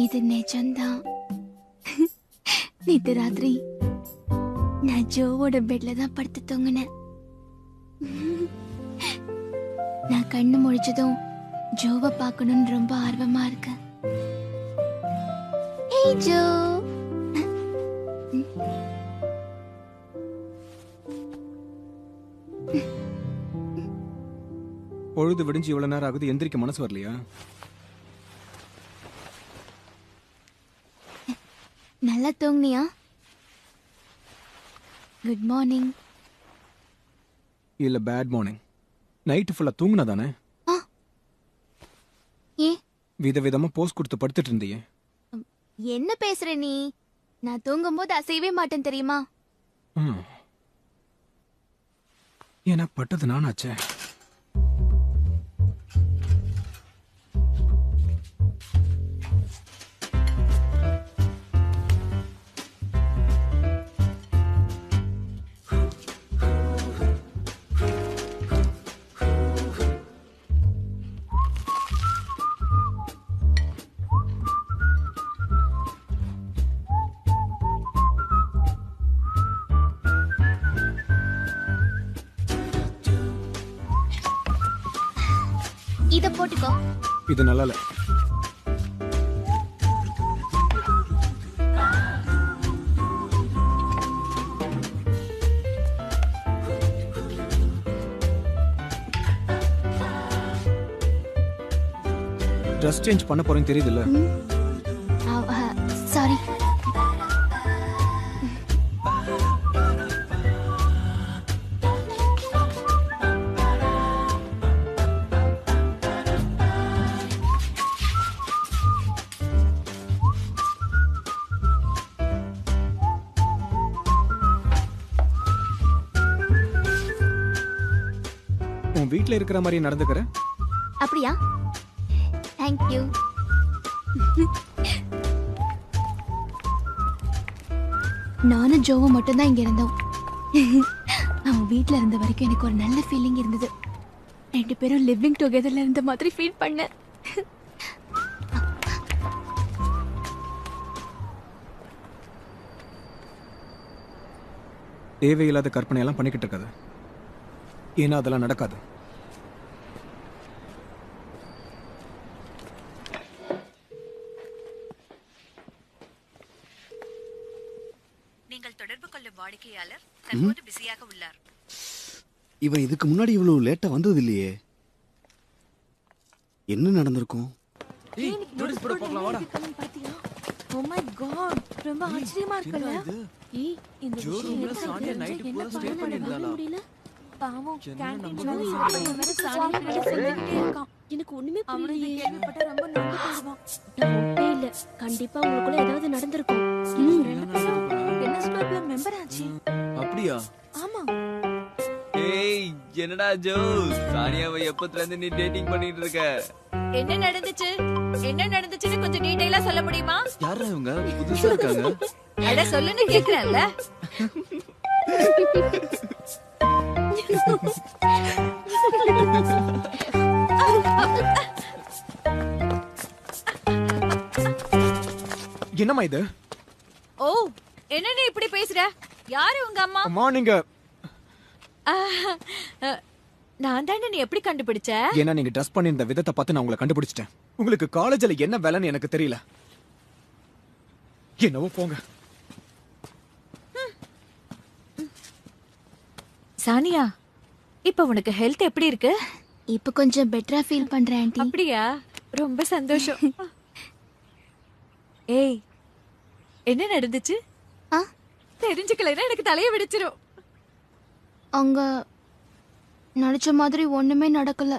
இது நிஜம்தான். நேத்து ராத்திரி நான் ஜோவோட பெட்ல தான் படுத்து தூங்கினேன். நான் கண்ணு முழிச்சதும் ஜோவை பார்க்கணும்னு ரொம்ப ஆர்வமா இருக்கேன். ஏய் ஜோ. பொழுது விடிஞ்சு இவ்வளவு நேரம் ஆகுது, எந்திரிக்க மனசு வரலையா? நல்லா தூங்குனியா? Good morning. இல்ல பேட் மார்னிங். நைட்டு ஃபுல்லா தூங்குனா தானே? ஏ விதவிதமா போஸ் கொடுத்து படுத்துட்டு இருந்தியே. என்ன பேசுற நீ? நான் தூங்கும்போது அசையவே மாட்டேன் தெரியுமா? ஏன்னா பட்டது நானாச்சே. இத போட்டுக்கோ. இது நல்லா இல்ல. ட்ரெஸ் சேஞ்ச் பண்ண போறேன்னு தெரியுதுல்ல? சாரி. உன் வீட்ல இருக்கிற மாதிரி நடந்துக்கிற. அப்படியா? Thank you. நானும் ஜோவும் மட்டும்தான் இங்க இருந்தோம். அவன் வீட்ல இருந்த வரைக்கும் எனக்கு ஒரு நல்ல ஃபீலிங் இருந்தது. 2 பேரும் லிவிங் டுகெதர்ல இருந்த மாதிரி ஃபீல் பண்ணேன். தேவையில்லாத கற்பனை எல்லாம் பண்ணிக்கிட்டு இருக்காது. ஏன்னா அதெல்லாம் நடக்காது. நீங்கள் தொடர்பு கொள்ளும் வாடிக்கையாளர் தற்போது பிஸியாக உள்ளார். இவன் இதுக்கு முன்னாடி இவ்வளவு லேட்டா வந்தது இல்லையே. என்ன நடந்திருக்கும்? Oh my god, ரொம்ப ஆச்சரியமா இருக்குல்ல? ஏய் இந்த விஷயம் சானியா நைட் பூரா ஸ்டே பண்ணிருந்தாளா? பாவம் கேண்டீன்ல வேற சானியா கிட்ட சொல்லிட்டே இருக்கான். எனக்கு ஒண்ணுமே புரியல. கேள்விப்பட்ட ரொம்ப நொந்து போடுவான். டவுட்டே இல்ல. கண்டிப்பா உங்களுக்குள்ள ஏதாவது நடந்திருக்கும். என்ன ஸ்கூல்ல மெம்பர் ஆச்சு. அப்படியா? ஆமா. ஏய் என்னடா ஜோ, சானியாவை எப்பத்துல இருந்து நீ டேட்டிங் பண்ணிட்டு இருக்க? என்ன நடந்துச்சு? என்ன நடந்துச்சுன்னு கொஞ்சம் டீடைலா சொல்ல முடியுமா? யாரா இவங்க? புதுசா இருக்காங்க. அட சொல்லுன்னு கேக்குறேன்ல. என்னம்மா இது? ஓ, என்ன நீ இப்படி பேசுற? யாரு உங்க அம்மா? அம்மா நீங்க. நான் தான். நீ எப்படி கண்டுபிடிச்ச? ஏன்னா நீங்க ட்ரெஸ் பண்ணிருந்த விதத்தை பார்த்து நான் உங்களை கண்டுபிடிச்சிட்டேன். உங்களுக்கு காலேஜ்ல என்ன வேலைன்னு எனக்கு தெரியல. என்னவோ போங்க. சானியா, இப்ப உனக்கு ஹெல்த் எப்படி இருக்கு? இப்ப கொஞ்சம் பெட்டரா ஃபீல் பண்றேன் ஆண்டி. அப்படியா? ரொம்ப சந்தோஷம். ஏய், என்ன நடந்துச்சு? தெரிஞ்சுக்கலைன்னா எனக்கு தலைய வெடிச்சிரும். அங்க நினைச்ச மாதிரி ஒண்ணுமே நடக்கல.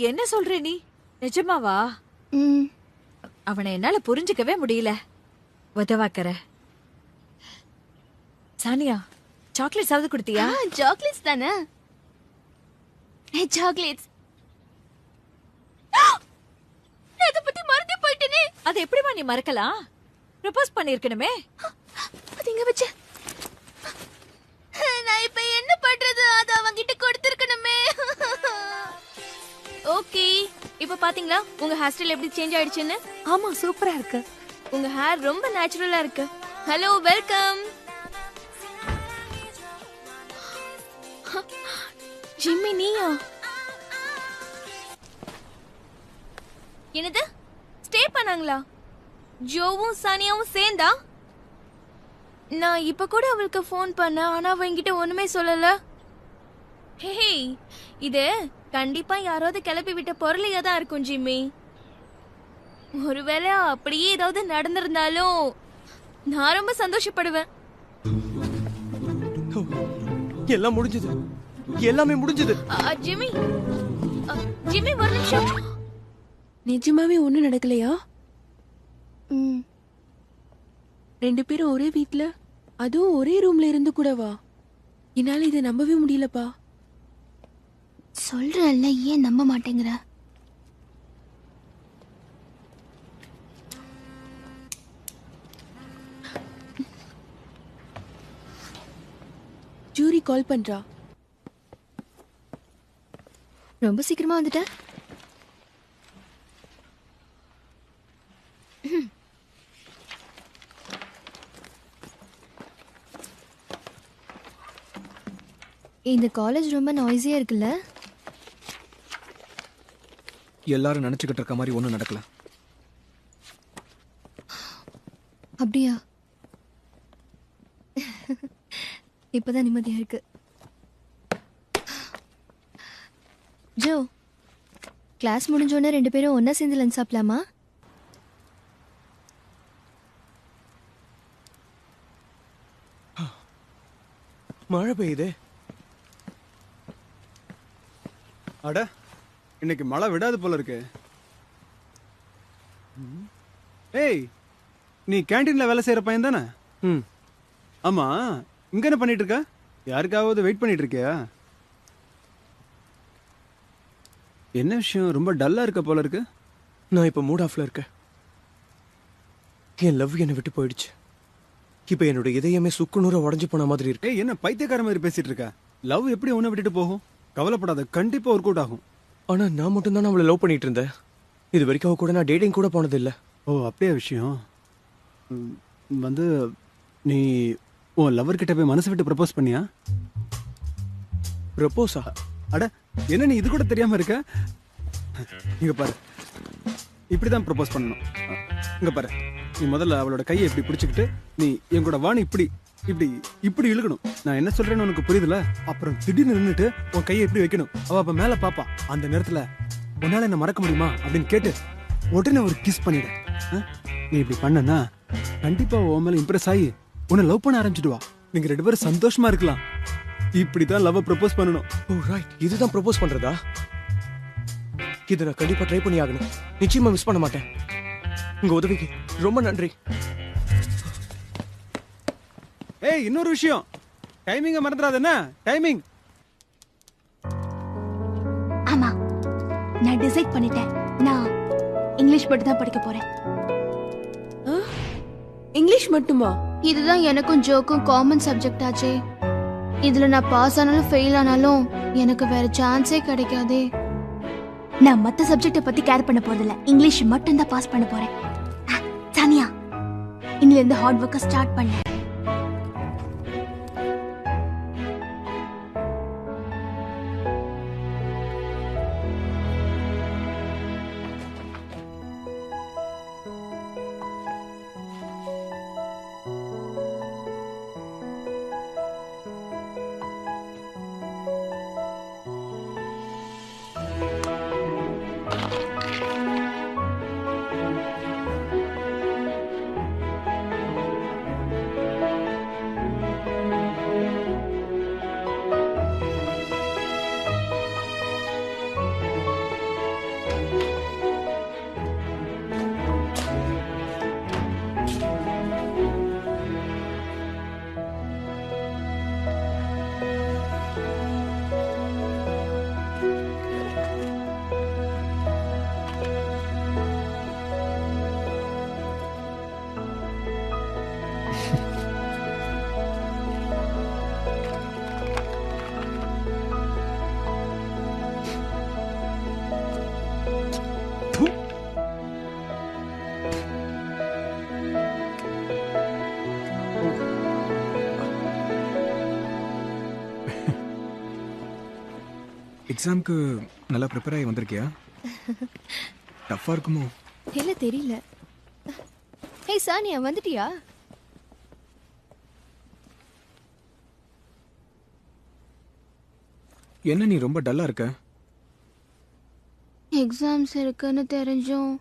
என்ன சொல்ற நீ? நிஜமாவா? அவனை என்னால புரிஞ்சுக்கவே முடியல. உதவாக்கற. சானியா, சாக்லேட்ஸ் ஆவது கொடுத்தியா? சாக்லேட்ஸ் தானே. சாக்லேட்ஸ். அத பத்தி மறந்தே போயிட்டேனே. அது எப்படிமா நீ மறக்கலாம்? ப்ரப்போஸ் பண்ணிருக்கணுமே. அதிங்க வச்சு நான் இப்ப என்ன பண்றது? அத அவங்கிட்ட கொடுத்திருக்கணுமே. ஓகே, இப்ப பாத்தீங்களா உங்க ஹேர் ஸ்டைல் எப்படி சேஞ்ச் ஆயிடுச்சுன்னு? ஆமா சூப்பரா இருக்கு. உங்க ஹேர் ரொம்ப நேச்சுரலா இருக்கு. Hello welcome. ஜிம்மி நீயா? என்னது ஸ்டே பண்ணாங்களா? ஜோவும் சானியாவும் சேர்ந்தா? நான் இப்ப கூட அவளுக்கு ஃபோன் பண்ண, ஆனா அவ என்கிட்ட ஒண்ணுமே சொல்லல. ஹே, இது கண்டிப்பா யாராவது கிளப்பி விட்ட பொருளையா தான் இருக்கும் ஜிம்மி. ஒருவேளை அப்படியே ஏதாவது நடந்திருந்தாலும் நான் ரொம்ப சந்தோஷப்படுவேன். எல்லாம் முடிஞ்சது, எல்லாமே முடிஞ்சது. ஜிம்மி, ஜிம்மி ஒரு நிமிஷம். நிஜமாவே ஒண்ணும் நடக்கலையா? ரெண்டு பேரும் ஒரே வீட்ல, அதுவும் ஒரே ரூம்ல இருந்து கூடவா? என்னால இதை நம்பவே முடியலப்பா. சொல்றல்ல, ஏன் நம்ப மாட்டேங்கிற? ஜூரி கால் பண்றா. ரொம்ப சீக்கிரமா வந்துட்ட. இந்த காலேஜ் ரொம்ப நாய்ஸியா இருக்குல்ல? எல்லாரும் நினைச்சுக்கிட்டு இருக்க மாதிரி ஒண்ணும் நடக்கல. அப்படியா? இப்பதான் நிம்மதியா இருக்கு. ஜோ, கிளாஸ் முடிஞ்சோடனே ரெண்டு பேரும் ஒன்னா சேர்ந்து லஞ்ச் சாப்பிடலாமா? மழை பெய்யுது. அட, இன்னைக்கு மழை விடாது போல இருக்கு. ஏய், நீ கேண்டீன்ல வேலை செய்யற பையன் தானே? ம், ஆமா, இங்க என்ன பண்ணிட்டு இருக்க? யாருக்காவது வெயிட் பண்ணிட்டு இருக்கியா? என்ன விஷயம், ரொம்ப டல்லா இருக்க போல இருக்கு. நான் இப்ப மூட் ஆஃப்ல இருக்கேன். என் லவ் என்னை விட்டு போயிடுச்சு. இப்ப என்னோட இதயமே சுக்குநூற உடஞ்சு போன மாதிரி இருக்கு. ஏய், என்ன பைத்தியக்கார மாதிரி பேசிட்டு இருக்க? லவ் எப்படி உன்னை விட்டுட்டு போகும்? கவலைப்படாத, கண்டிப்பா ஒர்க் அவுட் ஆகும். ஆனா நான் மட்டும் தான் அவளை லவ் பண்ணிட்டு இருந்தேன். இது வரைக்கும் அவ கூட நான் டேட்டிங் கூட போனது இல்ல. ஓ, அப்படியே விஷயம். வந்து நீ உன் லவர் கிட்ட போய் மனசு விட்டு ப்ரப்போஸ் பண்ணியா? ப்ரப்போஸா? அட, என்ன நீ இது கூட தெரியாம இருக்க? இங்க பாரு, இப்படிதான் ப்ரப்போஸ் பண்ணணும். இங்க பாரு, நீ முதல்ல அவளோட கையை இப்படி பிடிச்சுக்கிட்டு நீ என் கூட வாணி இப்படி இப்படி இப்படி இழுக்கணும். நான் என்ன சொல்றேன்னு உனக்கு புரியுதுல? அப்புறம் திடீர்னு நின்னுட்டு உன் கையை எப்படி வைக்கணும். அவ அப்ப மேல பாப்பா. அந்த நேரத்துல உன்னால என்ன மறக்க முடியுமா அப்படின்னு கேட்டு உடனே ஒரு கிஸ் பண்ணிட. நீ இப்படி பண்ணனா கண்டிப்பா உன் மேல இம்ப்ரெஸ் ஆகி உன்னை லவ் பண்ண ஆரம்பிச்சிடுவா. நீங்க ரெண்டு பேரும் சந்தோஷமா இருக்கலாம். இப்படிதான் லவ் ப்ரப்போஸ் பண்ணணும். ஓ ரைட், இதுதான் ப்ரப்போஸ் பண்றதா? இதை நான் கண்டிப்பா ட்ரை பண்ணி ஆகணும். நிச்சயமா மிஸ் பண்ண மாட்டேன். உங்க உதவிக்கு ரொம்ப நன்றி. ஏய், இன்னொரு விஷயம், டைமிங்க மறந்துடாத. என்ன டைமிங்? ஆமா, நான் டிசைட் பண்ணிட்டேன். நான் இங்கிலீஷ் மட்டும் தான் படிக்க போறேன். இங்கிலீஷ் மட்டுமா? இதுதான் எனக்கும் ஜோக்கும் காமன் சப்ஜெக்ட் ஆச்சே. இதுல நான் பாஸ் ஆனாலும் ஃபெயில் ஆனாலும் எனக்கு வேற சான்ஸே கிடைக்காதே. நான் மத்த சப்ஜெக்ட பத்தி கேர் பண்ண போறதில்ல. இங்கிலீஷ் மட்டும் தான் பாஸ் பண்ண போறேன். சானியா, இன்னில இருந்து ஹார்ட் ஒர்க்க ஸ்டார்ட் பண்ணேன். எக்ஸாம்க்கு நல்லா ப்ரிப்பேர் ஆகி வந்திருக்கியா? டஃப்பா இருக்குமோ? இல்ல தெரியல. ஏய் சானியா வந்துட்டியா? என்ன நீ ரொம்ப டல்லா இருக்க? எக்ஸாம்ஸ் இருக்குன்னு தெரிஞ்சும்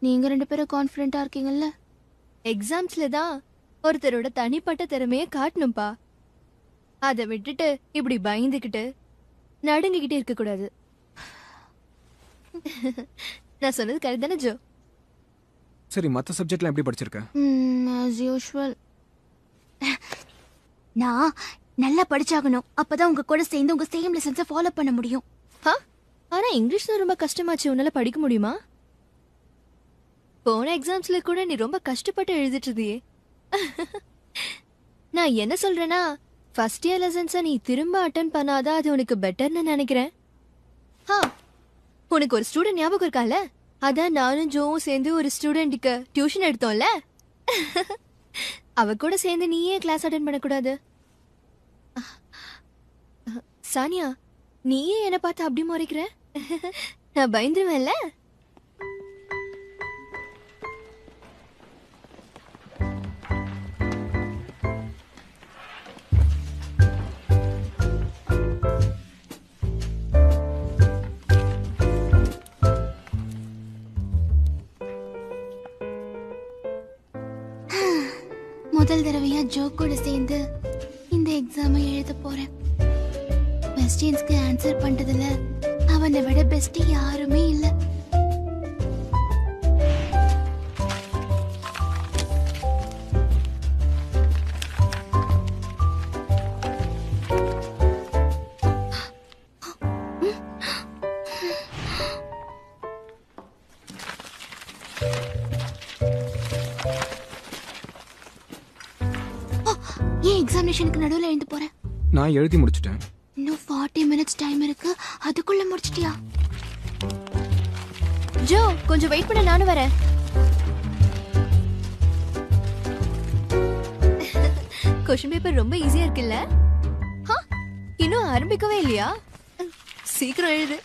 நீங்க 2 பேரும் கான்ஃபிடென்ட்டா இருக்கீங்கல்ல? எக்ஸாம்ஸ்ல தான் ஒருத்தரோட தனிப்பட்ட திறமையை காட்டணும்பா. அதை விட்டுட்டு இப்படி பயந்துக்கிட்டு நடுங்கிக்கிட்டே இருக்க கூடாது. நான் சொன்னது கரெக்ட் தானே ஜோ? சரி, மற்ற சப்ஜெக்ட்லாம் எப்படி படிச்சிருக்க? as usual. நான் நல்லா படிச்சாகணும், அப்பதான் உங்க கூட சேர்ந்து உங்க சேம் லெசன்ஸை ஃபாலோ பண்ண முடியும். ஆனா இங்கிலீஷ் தான் ரொம்ப கஷ்டமாச்சு. உன்னால படிக்க முடியுமா? போன எக்ஸாம்ஸ்ல கூட நீ ரொம்ப கஷ்டப்பட்டு எழுதிட்டு இருந்தியே. நான் என்ன சொல்றேன்னா, ஃபர்ஸ்ட் இயர் லெசன்ஸை நீ திரும்ப அட்டென்ட் பண்ணாதான் அது உனக்கு பெட்டர்னு நினைக்கிறேன். உனக்கு ஒரு ஸ்டூடெண்ட் ஞாபகம் இருக்கால? அதான் நானும் ஜோவும் சேர்ந்து ஒரு ஸ்டூடெண்ட்டுக்கு டியூஷன் எடுத்தோம்ல. அவ கூட சேர்ந்து நீயே கிளாஸ் அட்டென்ட் பண்ணக்கூடாது? சானியா, நீயே என்ன பார்த்து அப்படி முறைக்கிற? நான் பயந்துருவேன்ல. முதல் தடவையா ஜோ கூட சேர்ந்து இந்த எக்ஸாமை எழுத போறேன். கொஸ்டின்ஸ்க்கு ஆன்சர் பண்றதுல அவனை விட பெஸ்ட் யாருமே இல்ல. ஏன் எக்ஸாமினேஷனுக்கு நடுவில் எழுந்து போறேன்? நான் எழுதி முடிச்சிட்டேன். இன்னும் 40 minutes டைம் இருக்கு, அதுக்குள்ள முடிச்சிட்டியா? ஜோ கொஞ்சம் வெயிட் பண்ண, நானும் வரேன். கொஸ்டின் பேப்பர் ரொம்ப ஈஸியா இருக்குல்ல? இன்னும் ஆரம்பிக்கவே இல்லையா? சீக்கிரம் எழுது.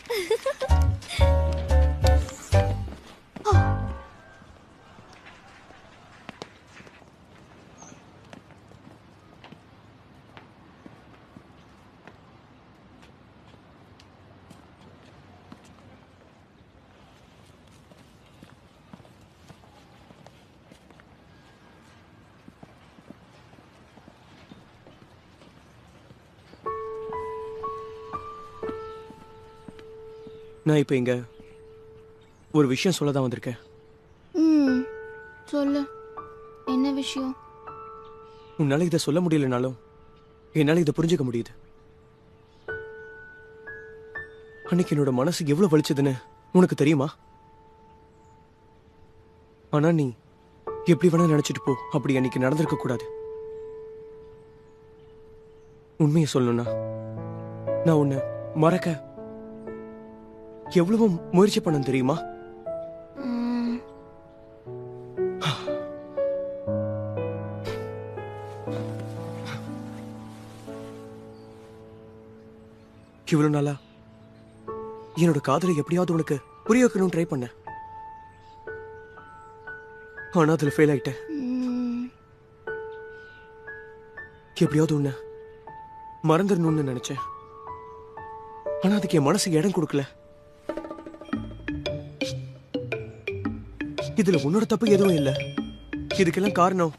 நான் இப்ப இங்க ஒரு விஷயம் சொல்ல தான் வந்திருக்கேன். சொல்லு, என்ன விஷயம்? உன்னால இதை சொல்ல முடியலனாலும் என்னால இதை புரிஞ்சுக்க முடியுது. அன்னைக்கு என்னோட மனசு எவ்வளவு வலிச்சதுன்னு உனக்கு தெரியுமா? ஆனா நீ எப்படி வேணா நினைச்சிட்டு போ, அப்படி அன்னைக்கு நடந்திருக்க கூடாது. உண்மையை சொல்லணும்னா நான் உன்னை மறக்க எவ்வளவு முயற்சி பண்ண தெரியுமா? இவ்வளவு நாளா என்னோட காதலை எப்படியாவது உனக்கு புரிய வைக்கணும்னு ட்ரை பண்ண. ஆனா அதுல ஃபெயில் ஆயிட்டேன். எப்படியாவது உன்னை மறந்துடணும்னு நினைச்சேன். ஆனா அதுக்கு என் மனசுக்கு இடம் கொடுக்கல. இதுல உன்னோட தப்பு எதுவும் இல்ல. இதுக்கெல்லாம் காரணம்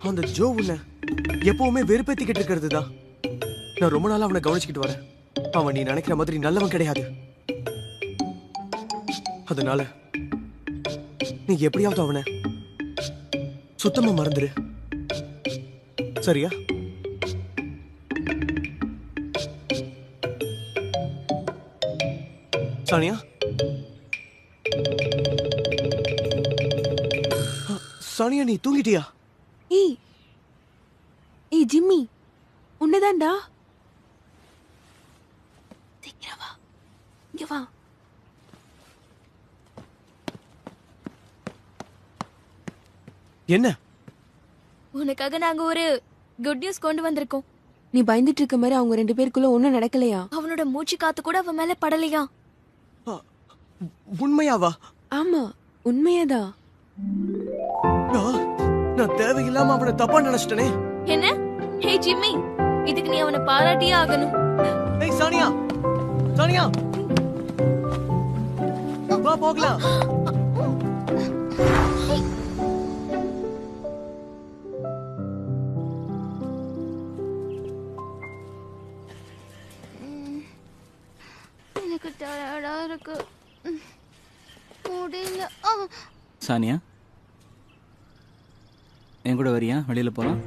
அந்த ஜோ உன்னை எப்பவுமே வெறுப்பேத்திக்கிட்டு இருக்கிறது தான். நான் ரொம்ப நாளா அவனை கவனிச்சுக்கிட்டு வரேன். அவன் நீ நினைக்கிற மாதிரி நல்லவன் கிடையாது. அதனால நீ எப்படியாவது அவனை சுத்தமா மறந்துரு, சரியா? சானியா, சானியா நீ தூங்கிட்டியா? ஏய் ஏய் ஜிம்மி, உன்னதான்டா. சீக்கிரம் வா, இங்க வா. என்ன? உனக்காக நாங்க ஒரு குட் நியூஸ் கொண்டு வந்திருக்கோம். நீ பயந்துட்டு இருக்க மாதிரி அவங்க 2 பேருக்குள்ள ஒண்ணும் நடக்கலையா? அவனோட மூச்சு காத்து கூட அவன் மேல படலையா? உண்மையாவா? ஆமா, உண்மையாதான். நான் தேவையில்லாம அவனை தப்பா நினைச்சிட்டனே. என்ன? ஹே ஜிம்மி, இதுக்கு நீ அவனை பாராட்டியே ஆகணும். ஏய் சானியா, சானியா, வா போகலாம். எனக்கு டயர்டா இருக்கு, முடியல. சானியா, என் கூட வரியா? வெளியில போலாம்.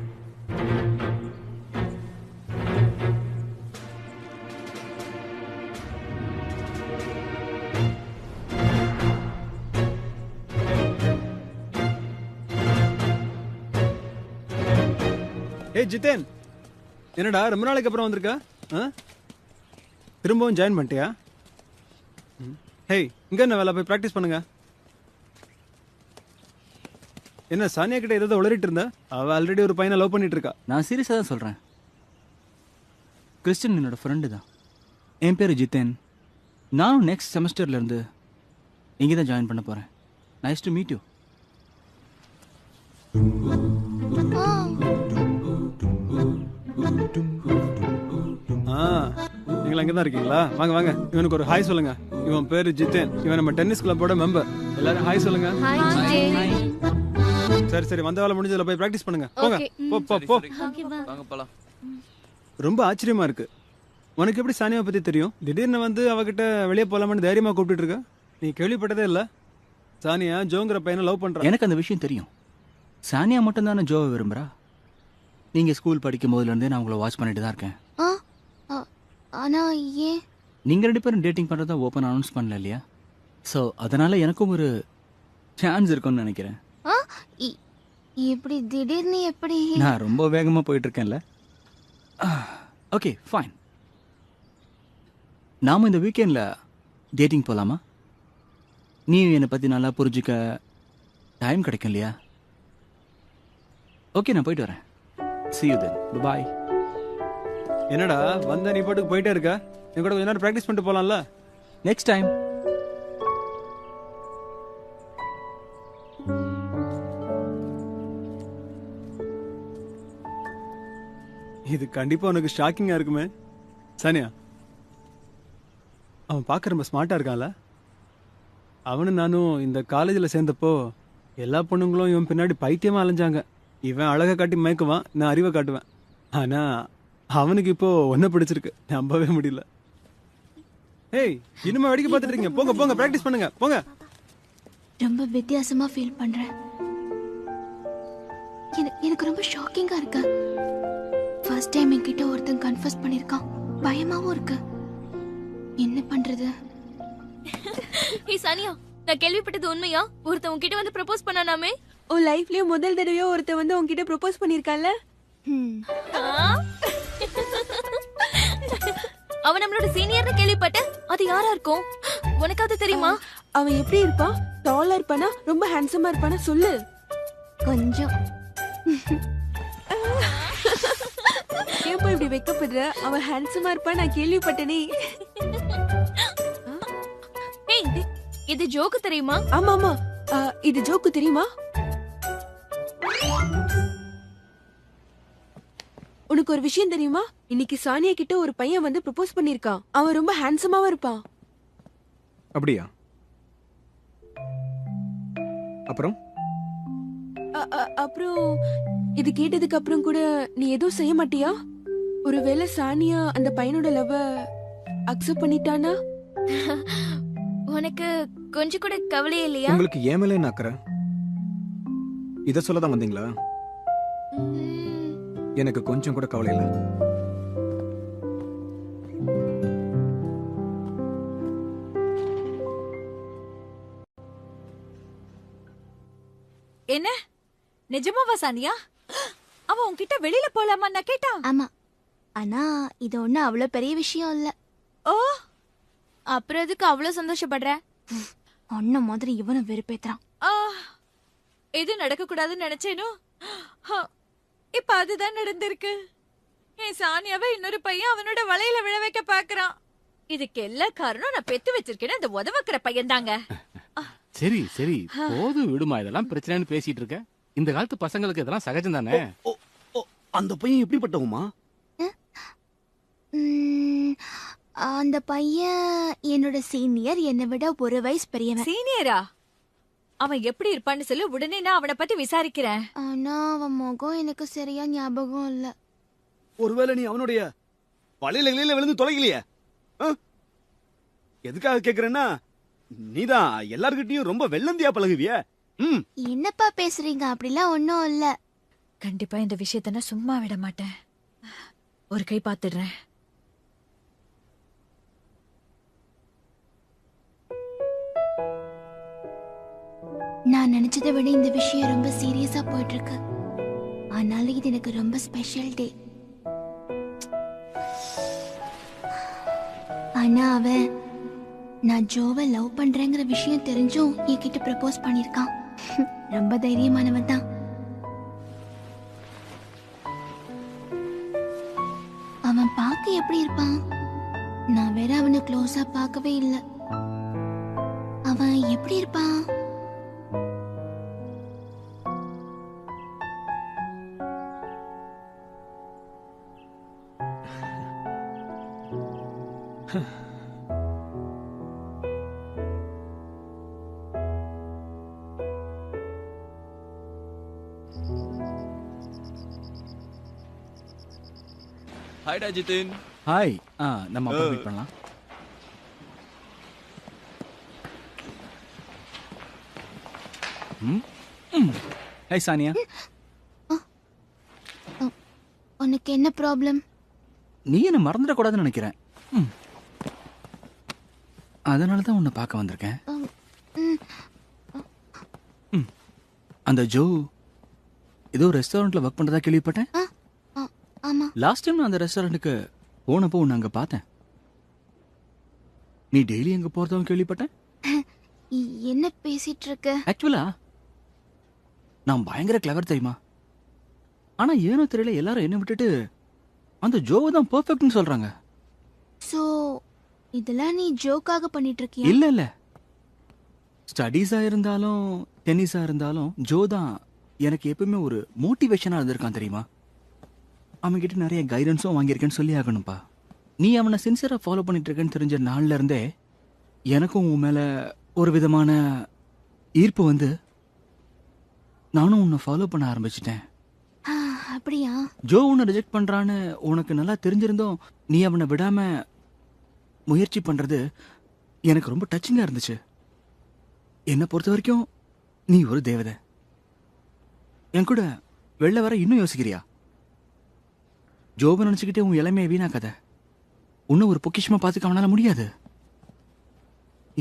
ஏய் ஜிதேன், என்னடா ரொம்ப நாளைக்கு அப்புறம் வந்திருக்க? திரும்பவும் ஜாயின் பண்ணிட்டியா? ஹேய், இங்க என்ன வேலை? போய் ப்ராக்டிஸ் பண்ணுங்க. என்ன சானியா கிட்ட ஏதாவது உளறிட்டு இருந்தா? அவ ஆல்ரெடி ஒரு பையனை லவ் பண்ணிட்டு இருக்கா. நான் சீரியஸாக தான் சொல்கிறேன். கிறிஸ்டின் என்னோட ஃப்ரெண்டு தான். என் பேர் ஜித்தேன். நானும் நெக்ஸ்ட் செமஸ்டர்லேருந்து இங்கே தான் ஜாயின் பண்ண போகிறேன். Nice to meet you. நீங்க அங்கே தான் இருக்கீங்களா? வாங்க வாங்க, இவனுக்கு ஒரு ஹாய் சொல்லுங்க. இவன் பேரு ஜித்தேன். இவன் நம்ம டென்னிஸ் கிளப்போட மெம்பர். எல்லாரும் ஹாய் சொல்லுங்க. சரி சரி, வந்த வேலை முடிஞ்சதுல போய் பிராக்டிஸ் பண்ணுங்க. போங்க, போ போ போ. வாங்க போலாம். ரொம்ப ஆச்சரியமா இருக்கு. உனக்கு எப்படி சானியாவை பத்தி தெரியும்? திடீர்னு வந்து அவகிட்ட வெளியே போலாமான்னு தைரியமா கூப்பிட்டு இருக்க. நீ கேள்விப்பட்டதே இல்ல? சானியா ஜோங்கிற பையனை லவ் பண்ற. எனக்கு அந்த விஷயம் தெரியும். சானியா மட்டும் தானே ஜோவை விரும்புகிறா. நீங்கள் ஸ்கூல் படிக்கும் போதுலேருந்தே நான் உங்களை வாட்ச் பண்ணிட்டு தான் இருக்கேன். ஆனா ஏன் நீங்கள் 2 பேரும் டேட்டிங் பண்ணுறதா ஓப்பன் அனௌன்ஸ் பண்ணல இல்லையா? ஸோ அதனால் எனக்கும் ஒரு சான்ஸ் இருக்கும்னு நினைக்கிறேன். இப்படி திடீர்னு எப்படி? நான் ரொம்ப வேகமாக போயிட்டுருக்கேன்ல. Okay fine. நாம் இந்த வீக்கெண்டில் டேட்டிங் போகலாமா? நீ என்னை பற்றி நல்லா புரிஞ்சுக்க டைம் கிடைக்கும் இல்லையா? ஓகே, நான் போயிட்டு வரேன். See you then. Bye. என்னடா வந்த நீ பாட்டுக்கு போயிட்டே இருக்க? என் கூட கொஞ்ச நேரம் பிராக்டிஸ் பண்ணிட்டு போலாம்ல? Next time. இது கண்டிப்பா உனக்கு ஷாக்கிங்கா இருக்குமே. சானியா, அவன் பார்க்க ரொம்ப ஸ்மார்ட்டா இருக்கான்ல? அவனும் நானும் இந்த காலேஜில் சேர்ந்தப்போ எல்லா பொண்ணுங்களும் இவன் பின்னாடி பைத்தியமா அலைஞ்சாங்க. இவன் அழகை காட்டி மயக்குவான், நான் அறிவை காட்டுவேன். ஆனா அவனுக்கு இப்போ ஒன்ன பிடிச்சிருக்கு, நம்பவே முடியல. ஏய், இனிமே வேடிக்கை பார்த்துட்டு இருக்கீங்க? போங்க போங்க, பிராக்டிஸ் பண்ணுங்க, போங்க. ரொம்ப வித்தியாசமா ஃபீல் பண்றேன். எனக்கு ரொம்ப ஷாக்கிங்கா இருக்கு. ஃபர்ஸ்ட் டைம் என்கிட்ட ஒருத்தன் கன்ஃபஸ் பண்ணிருக்கான். பயமாவும் இருக்கு. என்ன பண்றது? ஹே சானியா, நான் கேள்விப்பட்டது உண்மையா? ஒருத்தன் உன்கிட்ட வந்து ப்ரப்போஸ் பண்ணானாமே? உன் லைஃப்லயே முதல் தடவையா ஒருத்த வந்து உன்கிட்ட ப்ரப்போஸ் பண்ணிருக்கான்ல? அவன் நம்மளோட சீனியர்னு கேள்விப்பட்டேன். அது யாரா இருக்கும்? உனக்கு அது தெரியுமா? அவன் எப்படி இருப்பான்? டாலா இருப்பானா? ரொம்ப ஹேண்ட்ஸமா இருப்பானா? சொல்லு. கொஞ்சம். ஏன்பா இப்படி வெக்கப்படுற? அவன் ஹேண்ட்ஸமா இருப்பான் நான் கேள்விப்பட்டனே. ஏய், இது ஜோக்கு தெரியுமா? ஆமா ஆமா, இது ஜோக்கு தெரியுமா? உனக்கு ஒரு விஷயம் தெரியுமா? இன்னைக்கு சானியா கிட்ட ஒரு பையன் வந்து ப்ரப்போஸ் பண்ணிருக்கான். அவன் ரொம்ப ஹேண்ட்ஸமாவா இருப்பான். அப்படியா? அப்புறம் அப்புறம் இது கேட்டதுக்கு அப்புறம் கூட நீ எதுவும் செய்ய மாட்டியா? ஒருவேளை சானியா அந்த பையனோட லவ் அக்செப்ட் பண்ணிட்டானா? உனக்கு கொஞ்சம் கூட கவலையே இல்லையா? உங்களுக்கு ஏன் மேலே என்ன அக்கறை? இத சொல்லதான் வந்தீங்களா? எனக்கு கொஞ்சம் கூட கவலை இல்லை. என்ன நிஜமாவா சானியா? அவன் உன்கிட்ட வெளியில போலாமா நான் கேட்டான்? ஆமா, ஆனா இது ஒண்ணு அவ்வளவு பெரிய விஷயம் இல்ல. ஓ, அப்புறம் எதுக்கு அவ்வளவு சந்தோஷப்படுற? அண்ணன் மாதிரி இவனும் வெறுப்பேத்துறான். எது நடக்க கூடாதுன்னு நினைச்சேனோ இப்ப அதுதான் நடந்திருக்கு. என் சானியாவை இன்னொரு பையன் அவனோட வலையில விழ வைக்க பாக்குறான். இதுக்கு எல்லா காரணம் நான் பெத்து வச்சிருக்கேன் அந்த உதவக்கிற பையன் தாங்க. சரி சரி போதும் விடுமா, இதெல்லாம் பிரச்சனைன்னு பேசிட்டு இருக்க. இந்த காலத்து பசங்களுக்கு இதெல்லாம் சகஜம் தானே. அந்த பையன் எப்படிப்பட்டவமா? அந்த பையன் என்னோட சீனியர், என்னை விட ஒரு வயசு பெரியவன். சீனியரா? அவன் எப்படி இருப்பான்னு சொல்லி உடனே நான் அவனை பத்தி விசாரிக்கிறேன். ஆனா அவன் முகம் எனக்கு சரியா ஞாபகம் இல்ல. ஒருவேளை நீ அவனுடைய வலையில விழுந்து தொலைக்கலையே? எதுக்காக கேக்குறேன்னா, நீதான் எல்லார்கிட்டயும் ரொம்ப வெள்ளந்தியா பழகுவிய. என்னப்பா பேசுறீங்க? அப்படிலாம் ஒன்னும் இல்ல. கண்டிப்பா இந்த விஷயத்த நான் சும்மா விட மாட்டேன். ஒரு கை பாத்துடுறேன். நான் நினைச்சதை விட இந்த விஷயம் ரொம்ப சீரியஸா போயிட்டு இருக்கு. ஆனாலும் இது எனக்கு ரொம்ப ஸ்பெஷல் டே. ஆனா அவன் நான் ஜோவை லவ் பண்றேங்கிற விஷயம் தெரிஞ்சும் என்கிட்ட ப்ரப்போஸ் பண்ணிருக்கான். ரொம்ப தைரியமானவன் தான். அவன் பார்க்க எப்படி இருப்பான்? நான் வேற அவனை க்ளோஸா பார்க்கவே இல்லை. அவன் எப்படி இருப்பான்? ஹாய்டா ஜிதின். ஹாய். நம்ம அப்புறம் மீட் பண்ணலாம். ஹாய் சானியா. உனக்கு என்ன ப்ராப்ளம்? நீ என்ன மறந்துடக்கூடாதுன்னு நினைக்கிறேன். அதனால தான் உன்னை பார்க்க வந்திருக்கேன். அந்த ஜோ ஏதோ ரெஸ்டாரண்ட்ல ஒர்க் பண்றதா கேள்விப்பட்டேன். ஆமா. லாஸ்ட் டைம் நான் அந்த ரெஸ்டாரண்ட்டுக்கு போனப்போ உன்னை அங்க பார்த்தேன். நீ டெய்லி அங்க போறதாவும் கேள்விப்பட்டேன். என்ன பேசிட்டு இருக்க? ஆக்சுவலா நான் பயங்கர கிளவர் தெரியுமா. ஆனா ஏனோ தெரியல எல்லாரும் என்ன விட்டுட்டு அந்த ஜோவை தான் பெர்ஃபெக்ட்னு சொல்றாங்க. சோ இதெல்லாம் நீ ஜோக்காக பண்ணிட்டு இருக்கியா? இல்ல இல்ல, ஸ்டடீஸா இருந்தாலும் டென்னிஸா இருந்தாலும் ஜோ தான் எனக்கு எப்பவுமே ஒரு மோட்டிவேஷனா இருந்திருக்கான் தெரியுமா. அவன்கிட்ட நிறைய கைடன்ஸும் வாங்கியிருக்கேன்னு சொல்லி ஆகணும்ப்பா. நீ அவனை சின்சியரா ஃபாலோ பண்ணிட்டு இருக்கேன்னு தெரிஞ்ச நாள்ல இருந்தே எனக்கும் உன் மேல ஒரு விதமான ஈர்ப்பு வந்து நானும் உன்னை ஃபாலோ பண்ண ஆரம்பிச்சிட்டேன். அப்படியா? ஜோ உன்னை ரிஜெக்ட் பண்றான்னு உனக்கு நல்லா தெரிஞ்சிருந்தோம் நீ அவனை விடாம முயற்சி பண்றது எனக்கு ரொம்ப டச்சிங்கா இருந்துச்சு. என்னை பொறுத்த வரைக்கும் நீ ஒரு தேவதை. என் கூட வெளில வர இன்னும் யோசிக்கிறியா? ஜோபை நினைச்சுக்கிட்டே உன் இளமையை வீணாக்காத. இன்னும் ஒரு பொக்கிஷமா பார்த்துக்க அவனால முடியாது.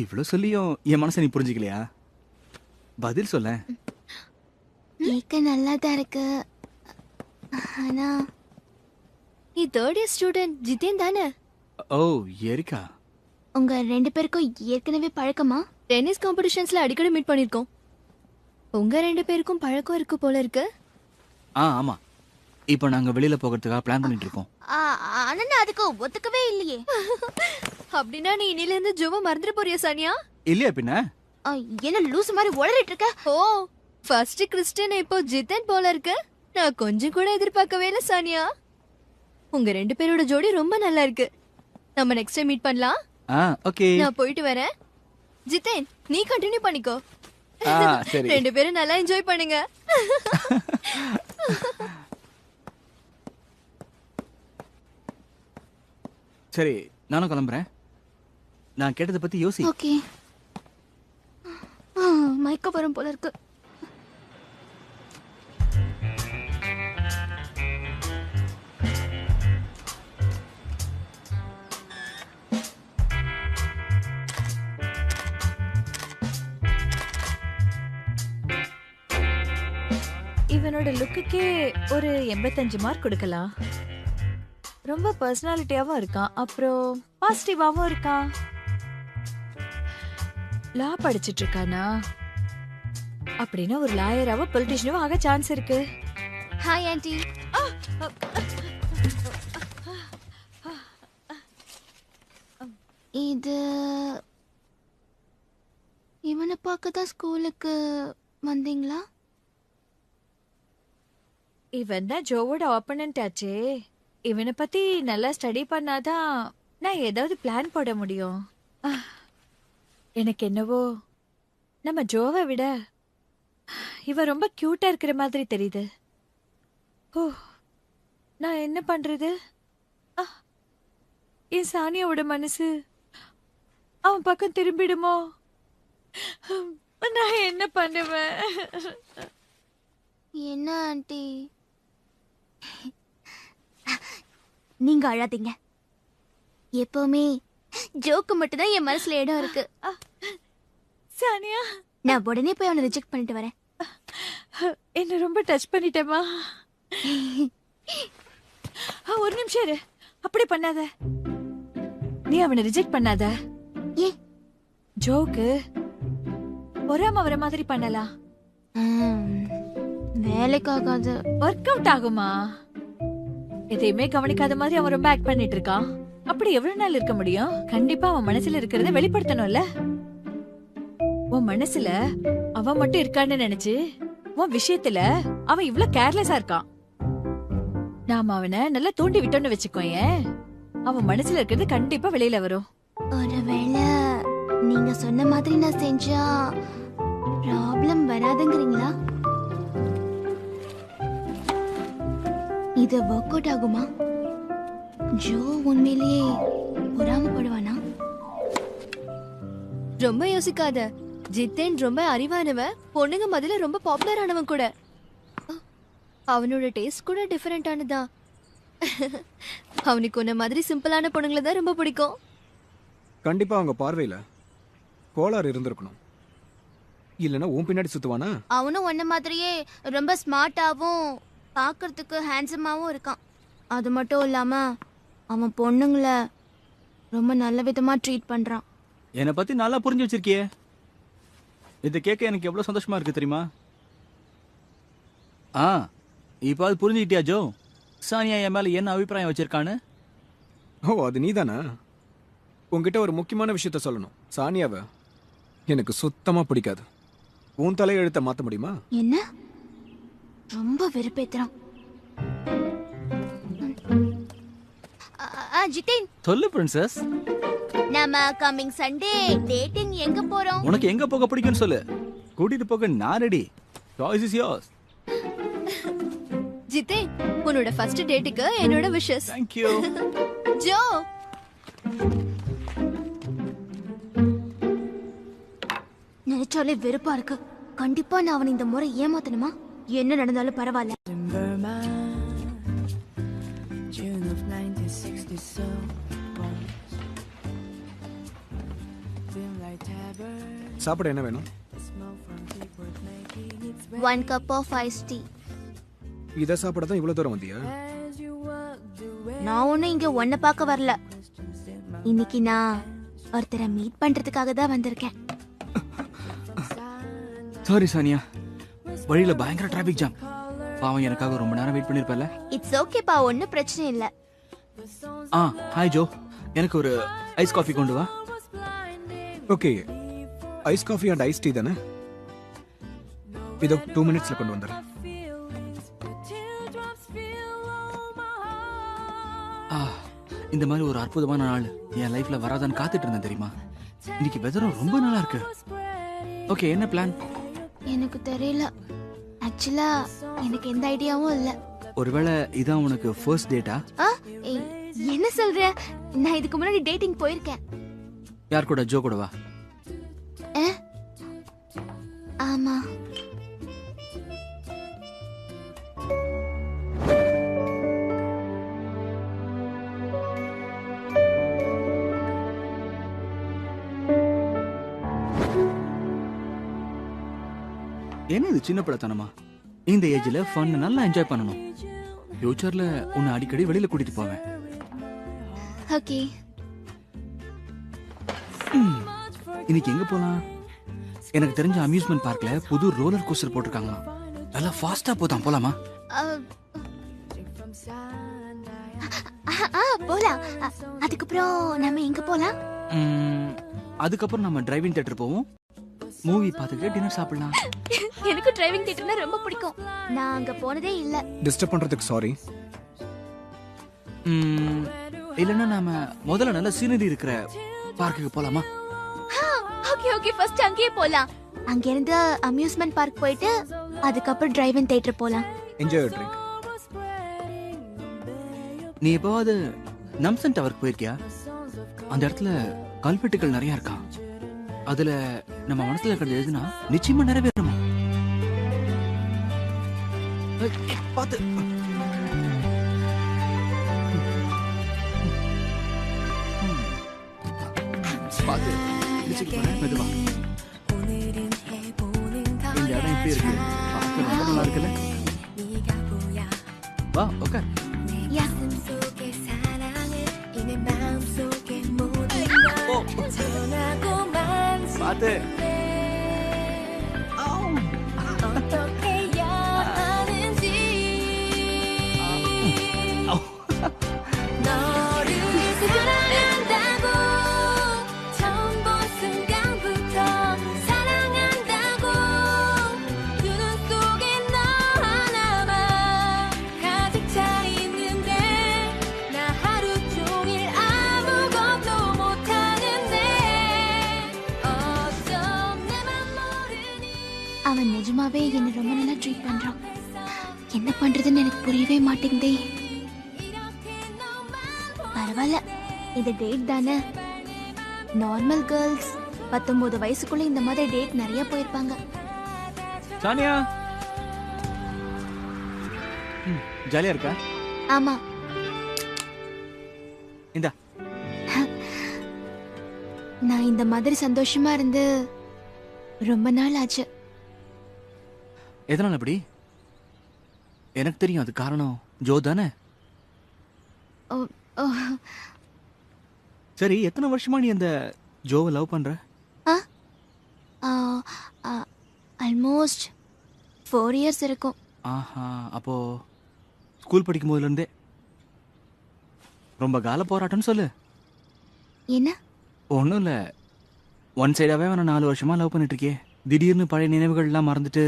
இவ்வளவு சொல்லியும் என் மனசை நீ புரிஞ்சுக்கலையா? பதில் சொல்ல. கேட்க நல்லா தான் இருக்கு. ஆனா நீ தேர்ட் இயர் ஸ்டூடெண்ட் ஜிதேன் தானே? ஓ ஏரிக்கா. உங்க ரெண்டு பேருக்கும் ஏற்கனவே பழக்கமா? டென்னிஸ் காம்படிஷன்ஸ்ல அடிக்கடி மீட் பண்ணிருக்கோம். உங்க ரெண்டு பேருக்கும் பழக்கம் இருக்கு போல இருக்கு. ஆமா, இப்போ நாங்க வெளியில போகிறதுக்காக பிளான் பண்ணிட்டு இருக்கோம். ஆனா நான் அதுக்கு ஒத்துக்கவே இல்லையே. அப்படின்னா நீ இன்னில இருந்து ஜோவை மறந்துட போறியா சானியா? இல்லையா பின்ன? என்ன லூஸ் மாதிரி உளறிட்டு இருக்க? ஓ ஃபர்ஸ்ட் கிறிஸ்டியன் இப்போ ஜிதன் போல இருக்கு. நான் கொஞ்சம் கூட எதிர்பார்க்கவே இல்லை சானியா. உங்க ரெண்டு பேரோட ஜோடி ரொம்ப நல்லா இருக்கு. நம்ம நெக்ஸ்ட் டைம் மீட் பண்ணலாம். ஓகே. நான் போயிட்டு வரேன். ஜிதேன் நீ கண்டினியூ பண்ணிக்கோ. சரி. ரெண்டு பேரும் நல்லா என்ஜாய் பண்ணுங்க. சரி நானும் கிளம்புறேன். நான் கேட்டதை பத்தி யோசி. ஓகே. மயக்க வரும் போல இருக்கு. இவனோட லுக்குக்கே ஒரு 85 மார்க் கொடுக்கலாம். ரொம்ப பர்சனாலிட்டியாவும் இருக்கான், அப்புறம் பாசிட்டிவாவும் இருக்கான். லா படிச்சிட்டு இருக்கானா? அப்படின்னா ஒரு லாயராவோ பொலிட்டிஷியனாவோ ஆக சான்ஸ் இருக்கு. Hi aunty. இது இவனை பார்க்க தான் ஸ்கூலுக்கு வந்தீங்களா? இவன் தான் ஜோவோட ஆப்பனன்ட் ஆச்சே. இவனை பத்தி நல்லா ஸ்டடி பண்ணாதான் நான் ஏதாவது பிளான் போட முடியும். எனக்கு என்னவோ நம்ம ஜோவை விட இவ ரொம்ப கியூட்டா இருக்கிற மாதிரி தெரியுது. ஓ, நான் என்ன பண்றது? என் சானியாவோட மனசு அவன் பக்கம் திரும்பிடுமோ? நான் என்ன பண்ணுவேன்? என்ன ஆண்டி? நீங்க அழாதீங்க. எப்பவுமே ஜோக்கு மட்டும் தான் என் மனசுல இடம் இருக்கு. சானியா, நான் உடனே போய் அவனை ரிஜெக்ட் பண்ணிட்டு வரேன். என்ன ரொம்ப டச் பண்ணிட்டேமா? ஒரு நிமிஷம் இரு. அப்படி பண்ணாத. நீ அவனை ரிஜெக்ட் பண்ணாத. ஏன்? ஜோக்கு பொறாம வர மாதிரி பண்ணலாம். வேலைக்காகாது. ஒர்க் அவுட் ஆகுமா? எதையுமே கவனிக்காத மாதிரி அவன் ரொம்ப ஆக்ட் பண்ணிட்டு இருக்கான். அப்படி எவ்வளவு நாள் இருக்க முடியும்? கண்டிப்பா அவன் மனசுல இருக்கிறத வெளிப்படுத்தணும்ல. உன் மனசுல அவன் மட்டும் இருக்கான்னு நினைச்சு உன் விஷயத்துல அவன் இவ்வளவு கேர்லெஸ்ஸா இருக்கான். நாம அவனை நல்லா தூண்டி விட்டோம்னு வச்சுக்கோயேன், அவன் மனசுல இருக்கிறது கண்டிப்பா வெளியில வரும். ஒருவேளை நீங்க சொன்ன மாதிரி நான் செஞ்சா ப்ராப்ளம் வராதுங்கிறீங்களா? இது ஒர்க் அவுட் ஆகுமா? ஜோ உண்மையிலேயே பொறாமப்படுவானா? ரொம்ப யோசிக்காத. ஜித்தேன் ரொம்ப அறிவானவ, பொண்ணுங்க மதில ரொம்ப பாப்புலர் ஆனவன் கூட. அவனோட டேஸ்ட் கூட டிஃபரெண்டானதா. அவனுக்கு உன்ன மாதிரி சிம்பிளான பொண்ணுங்களை தான் ரொம்ப பிடிக்கும். கண்டிப்பா அவங்க பார்வையில கோளாறு இருந்திருக்கணும். இல்லனா உன் பின்னாடி சுத்துவானா? அவனும் உன்ன மாதிரியே ரொம்ப ஸ்மார்ட்டாவும் பார்க்கறதுக்கு ஹேண்ட்ஸமாவும் இருக்கான். அது மட்டும் இல்லாம அவன் பொண்ணுங்களை ரொம்ப நல்ல விதமா ட்ரீட் பண்றான். என்னை பத்தி நல்லா புரிஞ்சு வச்சிருக்கியே. இதை கேட்க எனக்கு எவ்வளவு சந்தோஷமா இருக்கு தெரியுமா? இப்போ அது புரிஞ்சுக்கிட்டியா ஜோ? சானியா என் மேல என்ன அபிப்பிராயம் வச்சிருக்கான்னு? ஓ, அது நீதானா? உன்கிட்ட ஒரு முக்கியமான விஷயத்த சொல்லணும். சானியாவை எனக்கு சுத்தமா பிடிக்காது. உன் தலையெழுத்த மாத்த முடியுமா? என்ன? ரொம்ப வெறுப்பேத்துறான். ஜிதேன், சொல்லு பிரின்சஸ். நாம கமிங் சண்டே டேட்டிங் எங்க போறோம்? உனக்கு எங்க போக பிடிக்கும்னு சொல்லு. கூட்டிட்டு போக நான் ready. Choice is yours. Jithan, உன்னோட ஃபர்ஸ்ட் டேட்டுக்கு என்னோட விஷஸ். Thank you. ஜோ, நினைச்சாலே வெறுப்பா இருக்கு. கண்டிப்பா நான் அவனை இந்த முறை ஏமாத்தணுமா? என்ன நடந்தாலும் பரவாயில்ல. சாப்பிட என்ன வேணும்? 1 cup of iced tea. இத சாப்பிட தான் இவ்வளவு தூரம் வந்தியா? நான் ஒன்னும் இங்க ஒன்ன பார்க்க வரல. இன்னைக்கு நான் ஒருத்தரை மீட் பண்றதுக்காக தான் வந்திருக்கேன். சாரி சானியா, வழியில பயங்கர டிராபிக் ஜாம். பாவம், எனக்காக ரொம்ப நேரம் வெயிட் பண்ணிருப்பல. இட்ஸ் ஓகேப்பா, ஒன்னும் பிரச்சனை இல்ல. ஹாய் ஜோ, எனக்கு ஒரு ஐஸ் காஃபி கொண்டு வா. Okay, ice coffee and ice tea தானே? இதோ 2 மினிட்ஸ்ல கொண்டு வந்துடுறேன். இந்த மாதிரி ஒரு அற்புதமான நாள் என் லைஃப்ல வராதான்னு காத்துட்டு இருந்தேன் தெரியுமா? இன்னைக்கு வெதரும் ரொம்ப நல்லா இருக்கு. ஓகே, என்ன பிளான்? எனக்கு தெரியல. ஆக்சுவலா எனக்கு எந்த ஐடியாவும் இல்ல. ஒருவேளை இதான் உனக்கு ஃபர்ஸ்ட் டேட்டா? என்ன சொல்ற? நான் இதுக்கு முன்னாடி டேட்டிங் போயிருக்கேன். யார் கூட? ஜோ கூட வா. ஆமா. என்ன இது சின்ன படத்தனமா? இந்த ஏஜ்ல ஃபன் நல்லா என்ஜாய் பண்ணணும். ஃபியூச்சர்ல உன்னை அடிக்கடி வெளியில கூட்டிட்டு போவேன். ஓகே. இன்னைக்கு எங்க போலாம்? எனக்கு தெரிஞ்ச அம்யூஸ்மெண்ட் பார்க்ல புது ரோலர் கோஸ்டர் போட்டிருக்காங்க. நல்லா ஃபாஸ்டா போதான், போலாமா? போலாம். அதுக்கப்புறம் நம்ம எங்க போலாம்? அதுக்கப்புறம் நம்ம டிரைவிங் தியேட்டர் போவோம், மூவி பார்த்துக்கிட்டு டின்னர் சாப்பிடலாம். எனக்கு டிரைவிங் தியேட்டர்னா ரொம்ப பிடிக்கும். நான் அங்க போனதே இல்ல. டிஸ்டர்ப் பண்றதுக்கு சாரி. இல்லைன்னா நாம முதல்ல நல்ல சீனரி இருக்கிற பார்க்குக்கு போலாமா? ஓகே ஓகே, ஃபர்ஸ்ட் அங்கேயே போலாம். அங்க இருந்து அம்யூஸ்மெண்ட் பார்க் போயிட்டு அதுக்கப்புறம் டிரைவிங் தியேட்டர் போலாம். Enjoy your drink. நீ எப்போவாது நம்சன் டவருக்கு போயிருக்கியா? அந்த இடத்துல கல்வெட்டுகள் நிறைய இருக்கான். அதுல நம்ம மனசுல இருக்கிறது எழுதுனா நிச்சயமா நிறைவேறுமா? பாத்து பாத்து மெதுவா. இந்த இடம் எப்படி இருக்கு? பார்க்க ரொம்ப நல்லா இருக்குல்ல? வா உட்கார். பாத்து. அவன் நிஜமாவே என்ன ரொம்ப நல்லா ட்ரீட் பண்றான். என்ன பண்றதுன்னு எனக்கு புரியவே மாட்டேங்குதே. பரவாயில்ல, இது டேட் தானே. நார்மல் கேர்ள்ஸ் 19 வயசுக்குள்ள இந்த மாதிரி டேட் நிறைய போயிருப்பாங்க. சானியா ஜாலியா இருக்கா? ஆமா. இந்தா. நான் இந்த மாதிரி சந்தோஷமா இருந்து ரொம்ப நாள் ஆச்சு. எதனால அப்படி? எனக்கு தெரியும், அது காரணம் ஜோ தானே. ஓ, ஓ. சரி, எத்தனை வருஷமா நீ அந்த ஜோவை லவ் பண்ற? ஆல்மோஸ்ட் 4 years இருக்கும். ஆஹா, அப்போ ஸ்கூல் படிக்கும் போதுல இருந்தே ரொம்ப கால போராட்டம்னு சொல்லு. என்ன? ஒன்றும் இல்லை, ஒன் சைடாவே அவனை 4 வருஷமா லவ் பண்ணிட்டு இருக்கே. திடீர்னு பழைய நினைவுகள்லாம் மறந்துட்டு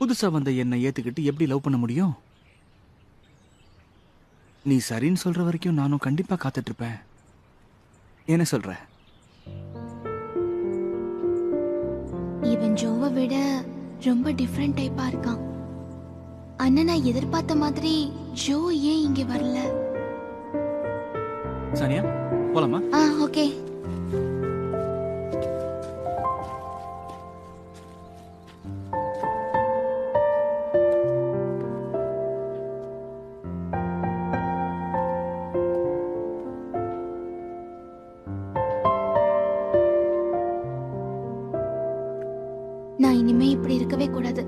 புதுசா வந்த என்னை ஏத்துக்கிட்டு எப்படி லவ் பண்ண முடியும்? நீ சரின்னு சொல்ற வரைக்கும் நானும் கண்டிப்பா காத்துட்டு இருப்பேன். என்ன சொல்ற? இவன் ஜோவை விட ரொம்ப டிஃப்ரெண்ட் டைப்பா இருக்கான். ஆனா நான் எதிர்பார்த்த மாதிரி ஜோ ஏன் இங்க வரல? சானியா போலாமா? ஓகே. நான் இனிமே இப்படி இருக்கவே கூடாது.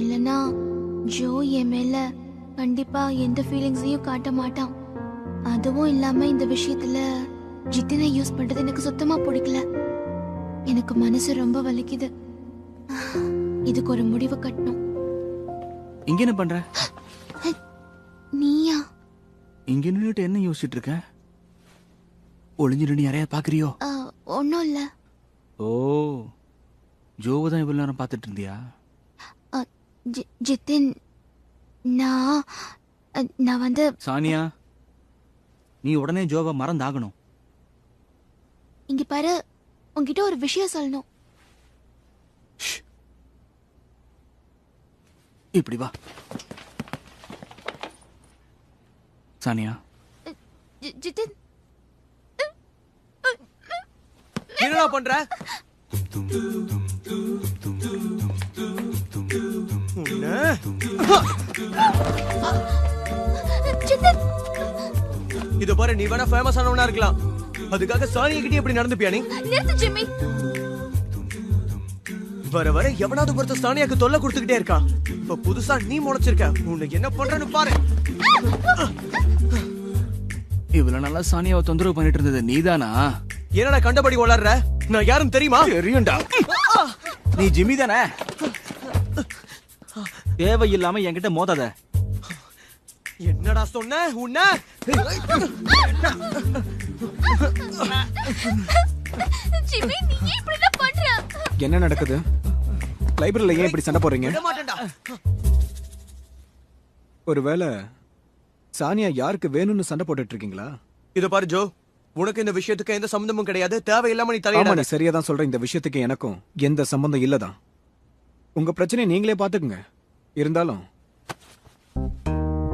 இல்லனா ஜோ என் மேல கண்டிப்பா எந்த ஃபீலிங்ஸையும் காட்ட மாட்டான். அதுவும் இல்லாம இந்த விஷயத்துல ஜித்தினை யூஸ் பண்றது எனக்கு சுத்தமா பிடிக்கல. எனக்கு மனசு ரொம்ப வலிக்குது. இதுக்கு ஒரு முடிவு கட்டணும். இங்க என்ன பண்ற? நீயா? இங்க நின்னுட்டு என்ன யோசிச்சுட்டு இருக்க? ஒளிஞ்சு நின்று யாரையா பாக்குறியோ? ஒன்னும் இல்ல. ஓ, ஜோவை தான் இவ்வளவு நேரம் பார்த்துட்டு இருந்தியா? ஜித்தின், நான் வந்து சானியா, நீ உடனே ஜோவை மறந்தாகணும். இங்க பாரு, உன்கிட்ட ஒரு விஷயம் சொல்லணும். இப்படி வா. சானியா. ஜித்தின், என்னடா பண்ற? இத பாரு, நீ வேணா ஃபேமஸ் ஆனவனா இருக்கலாம், அதுக்காக சானியா கிட்ட எப்படி நடந்துப்பியா நீ? நிறுத்து ஜிம்மி. வர வர எவனாவது ஒருத்தர் சானியாக்கு தொல்லை கொடுத்துக்கிட்டே இருக்கான். இப்ப புதுசா நீ முளைச்சிருக்க, உனக்கு என்ன பண்றன்னு பாரு. இவ்வளவு நல்லா சானியாவை தொந்தரவு பண்ணிட்டு இருந்தது நீதானா? என்னடா கண்டபடி வளர்ற? நான் யாரும் தெரியுமா? தெரியும்டா. நீ ஜிம்மி தானே? தேவையில்லாம என்கிட்ட மோதாத. என்னடா சொன்ன? உன்ன ஜிம்மி நீ ஏன் இப்படி எல்லாம் பண்ற? என்ன நடக்குது? லைப்ரரியில ஏன் இப்படி சண்டை போடுறீங்க? விட மாட்டேன்டா. ஒருவேளை சானியா யாருக்கு வேணும்னு சண்டை போட்டுட்டு இருக்கீங்களா? இத பாரு ஜோ, உனக்கு இந்த விஷயத்துக்கு எந்த சம்பந்தமும் கிடையாது. தேவையில்லாம நீ ஆமா, தலையிடாத. நீ சரியா தான் சொல்ற. இந்த விஷயத்துக்கு எனக்கும் எந்த சம்பந்தம் இல்லதான். உங்க பிரச்சனையை நீங்களே பாத்துக்குங்க. இருந்தாலும்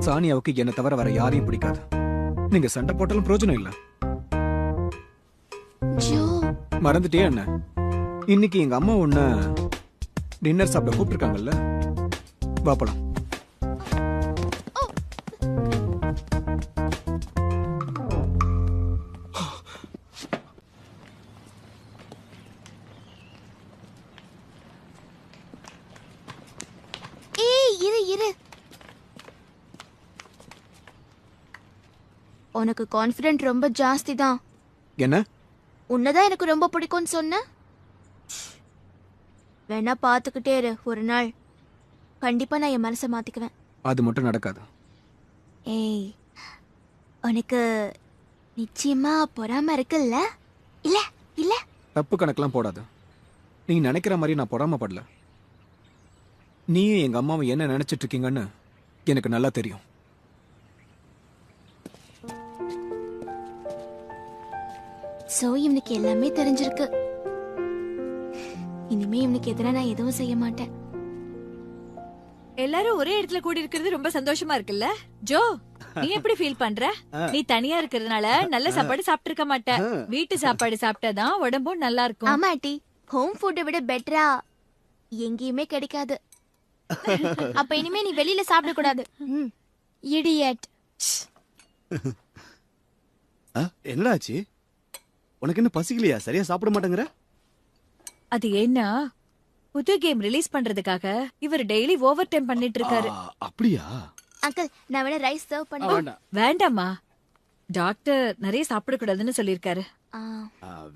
சானியாவுக்கு என்ன தவிர வேற யாரையும் பிடிக்காது. நீங்க சண்டை போட்டாலும் பிரயோஜனம் இல்ல. ஜோ மறந்துட்டே என்ன? இன்னைக்கு எங்க அம்மா உன்ன டின்னர் சாப்பிட கூப்பிட்டுருக்காங்கல்ல, வாப்பலாம். இரு. உனக்கு கான்ஃபிடென்ட் ரொம்ப ஜாஸ்தி தான். என்ன? உன்னதான் எனக்கு ரொம்ப பிடிக்கும்னு சொன்ன. வேணா பாத்துக்கிட்டே இரு, ஒரு நாள் கண்டிப்பா நான் என் மனசை மாத்திக்குவேன். அது மட்டும் நடக்காது. ஏய், உனக்கு நிச்சயமா பொறாம இருக்குல்ல? இல்ல இல்ல தப்பு கணக்கெல்லாம் போடாது. நீ நினைக்கிற மாதிரி நான் பொறாமப்படல. நீயும் எங்க அம்மாவும் என்ன நினைச்சிட்டு இருக்கீங்கன்னு எனக்கு நல்லா தெரியும். சோ இவனுக்கு எல்லாமே தெரிஞ்சிருக்கு. இனிமே இவனுக்கு எதிராக நான் எதுவும் செய்ய மாட்டேன். எல்லாரும் ஒரே இடத்துல கூடி இருக்கிறது ரொம்ப சந்தோஷமா இருக்குல்ல? ஜோ, நீ எப்படி ஃபீல் பண்ற? நீ தனியா இருக்கிறதுனால நல்ல சாப்பாடு சாப்பிட்டு இருக்க மாட்ட. வீட்டு சாப்பாடு சாப்பிட்டாதான் உடம்பும் நல்லா இருக்கும். ஆமா ஆண்டி, ஹோம் ஃபுட்டை விட பெட்டரா எங்கேயுமே கிடைக்காது. அப்ப இனிமே நீ வெளியில சாப்பிட கூடாது. இடியட். என்னடாச்சு? உனக்கு என்ன பசிக்கலையா? சரியா சாப்பிட மாட்டேங்கிற? அது ஏன்னா புது கேம் ரிலீஸ் பண்றதுக்காக இவர் டெய்லி ஓவர் டைம் பண்ணிட்டு இருக்காரு. அப்படியா? அங்கிள், நான் வேணா ரைஸ் சர்வ் பண்ணவா? வேண்டாமா, டாக்டர் நிறைய சாப்பிட கூடாதுன்னு சொல்லிருக்காரு.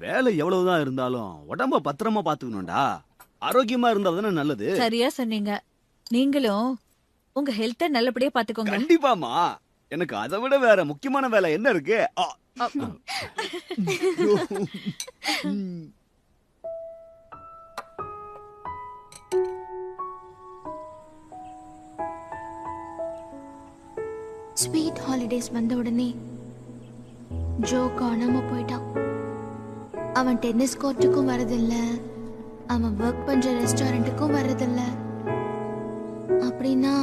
வேலை எவ்வளவுதான் இருந்தாலும் உடம்ப பத்திரமா பாத்துக்கணும்டா. ஆரோக்கியமா இருந்தா தானே நல்லது. சரியா சொன்னீங்க. நீங்களும் உங்க ஹெல்த்த நல்லபடியா பாத்துக்கோங்க. கண்டிப்பாமா. எனக்கு அதை விட வேற முக்கியமான வேலை என்ன இருக்கு? ஸ்வீட் ஹாலிடேஸ் வந்த உடனே ஜோ காணாம போயிட்டான். அவன் டென்னிஸ் கோர்ட்டுக்கும் வரதில்ல, அவன் ஒர்க் பண்ற ரெஸ்டாரண்ட்டுக்கும் வரதில்ல. அப்படின்னா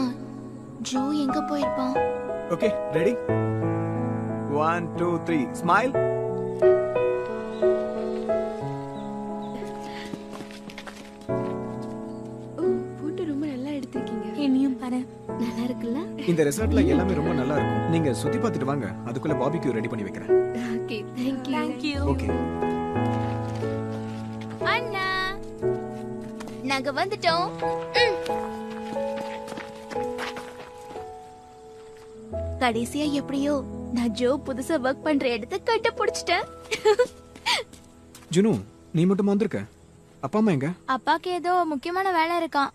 ஜோ எங்க போயிருப்பான்? Okay, ready? 1 2 3 ஸ்மைல். போட்டோ ரொம்ப நல்லா எடுத்திருக்கீங்க. என்னையும் பாரு, நல்லா இருக்குல்ல? இந்த ரெசார்ட்ல எல்லாமே ரொம்ப நல்லா இருக்கும். நீங்க சுத்தி பார்த்துட்டு வாங்க, அதுக்குள்ள பாபிக்யூ ரெடி பண்ணி வைக்கிறேன். Okay, thank you. ஓகே. அண்ணா, நாங்க வந்துட்டோம். கடைசியா எப்படியோ நான் ஜோ புதுசா ஒர்க் பண்ற இடத்தை கண்டுபிடிச்சிட்டேன். ஜுனு, நீ மட்டும் வந்திருக்க? அப்பா அம்மா எங்க? அப்பாக்கு ஏதோ முக்கியமான வேலை இருக்கான்,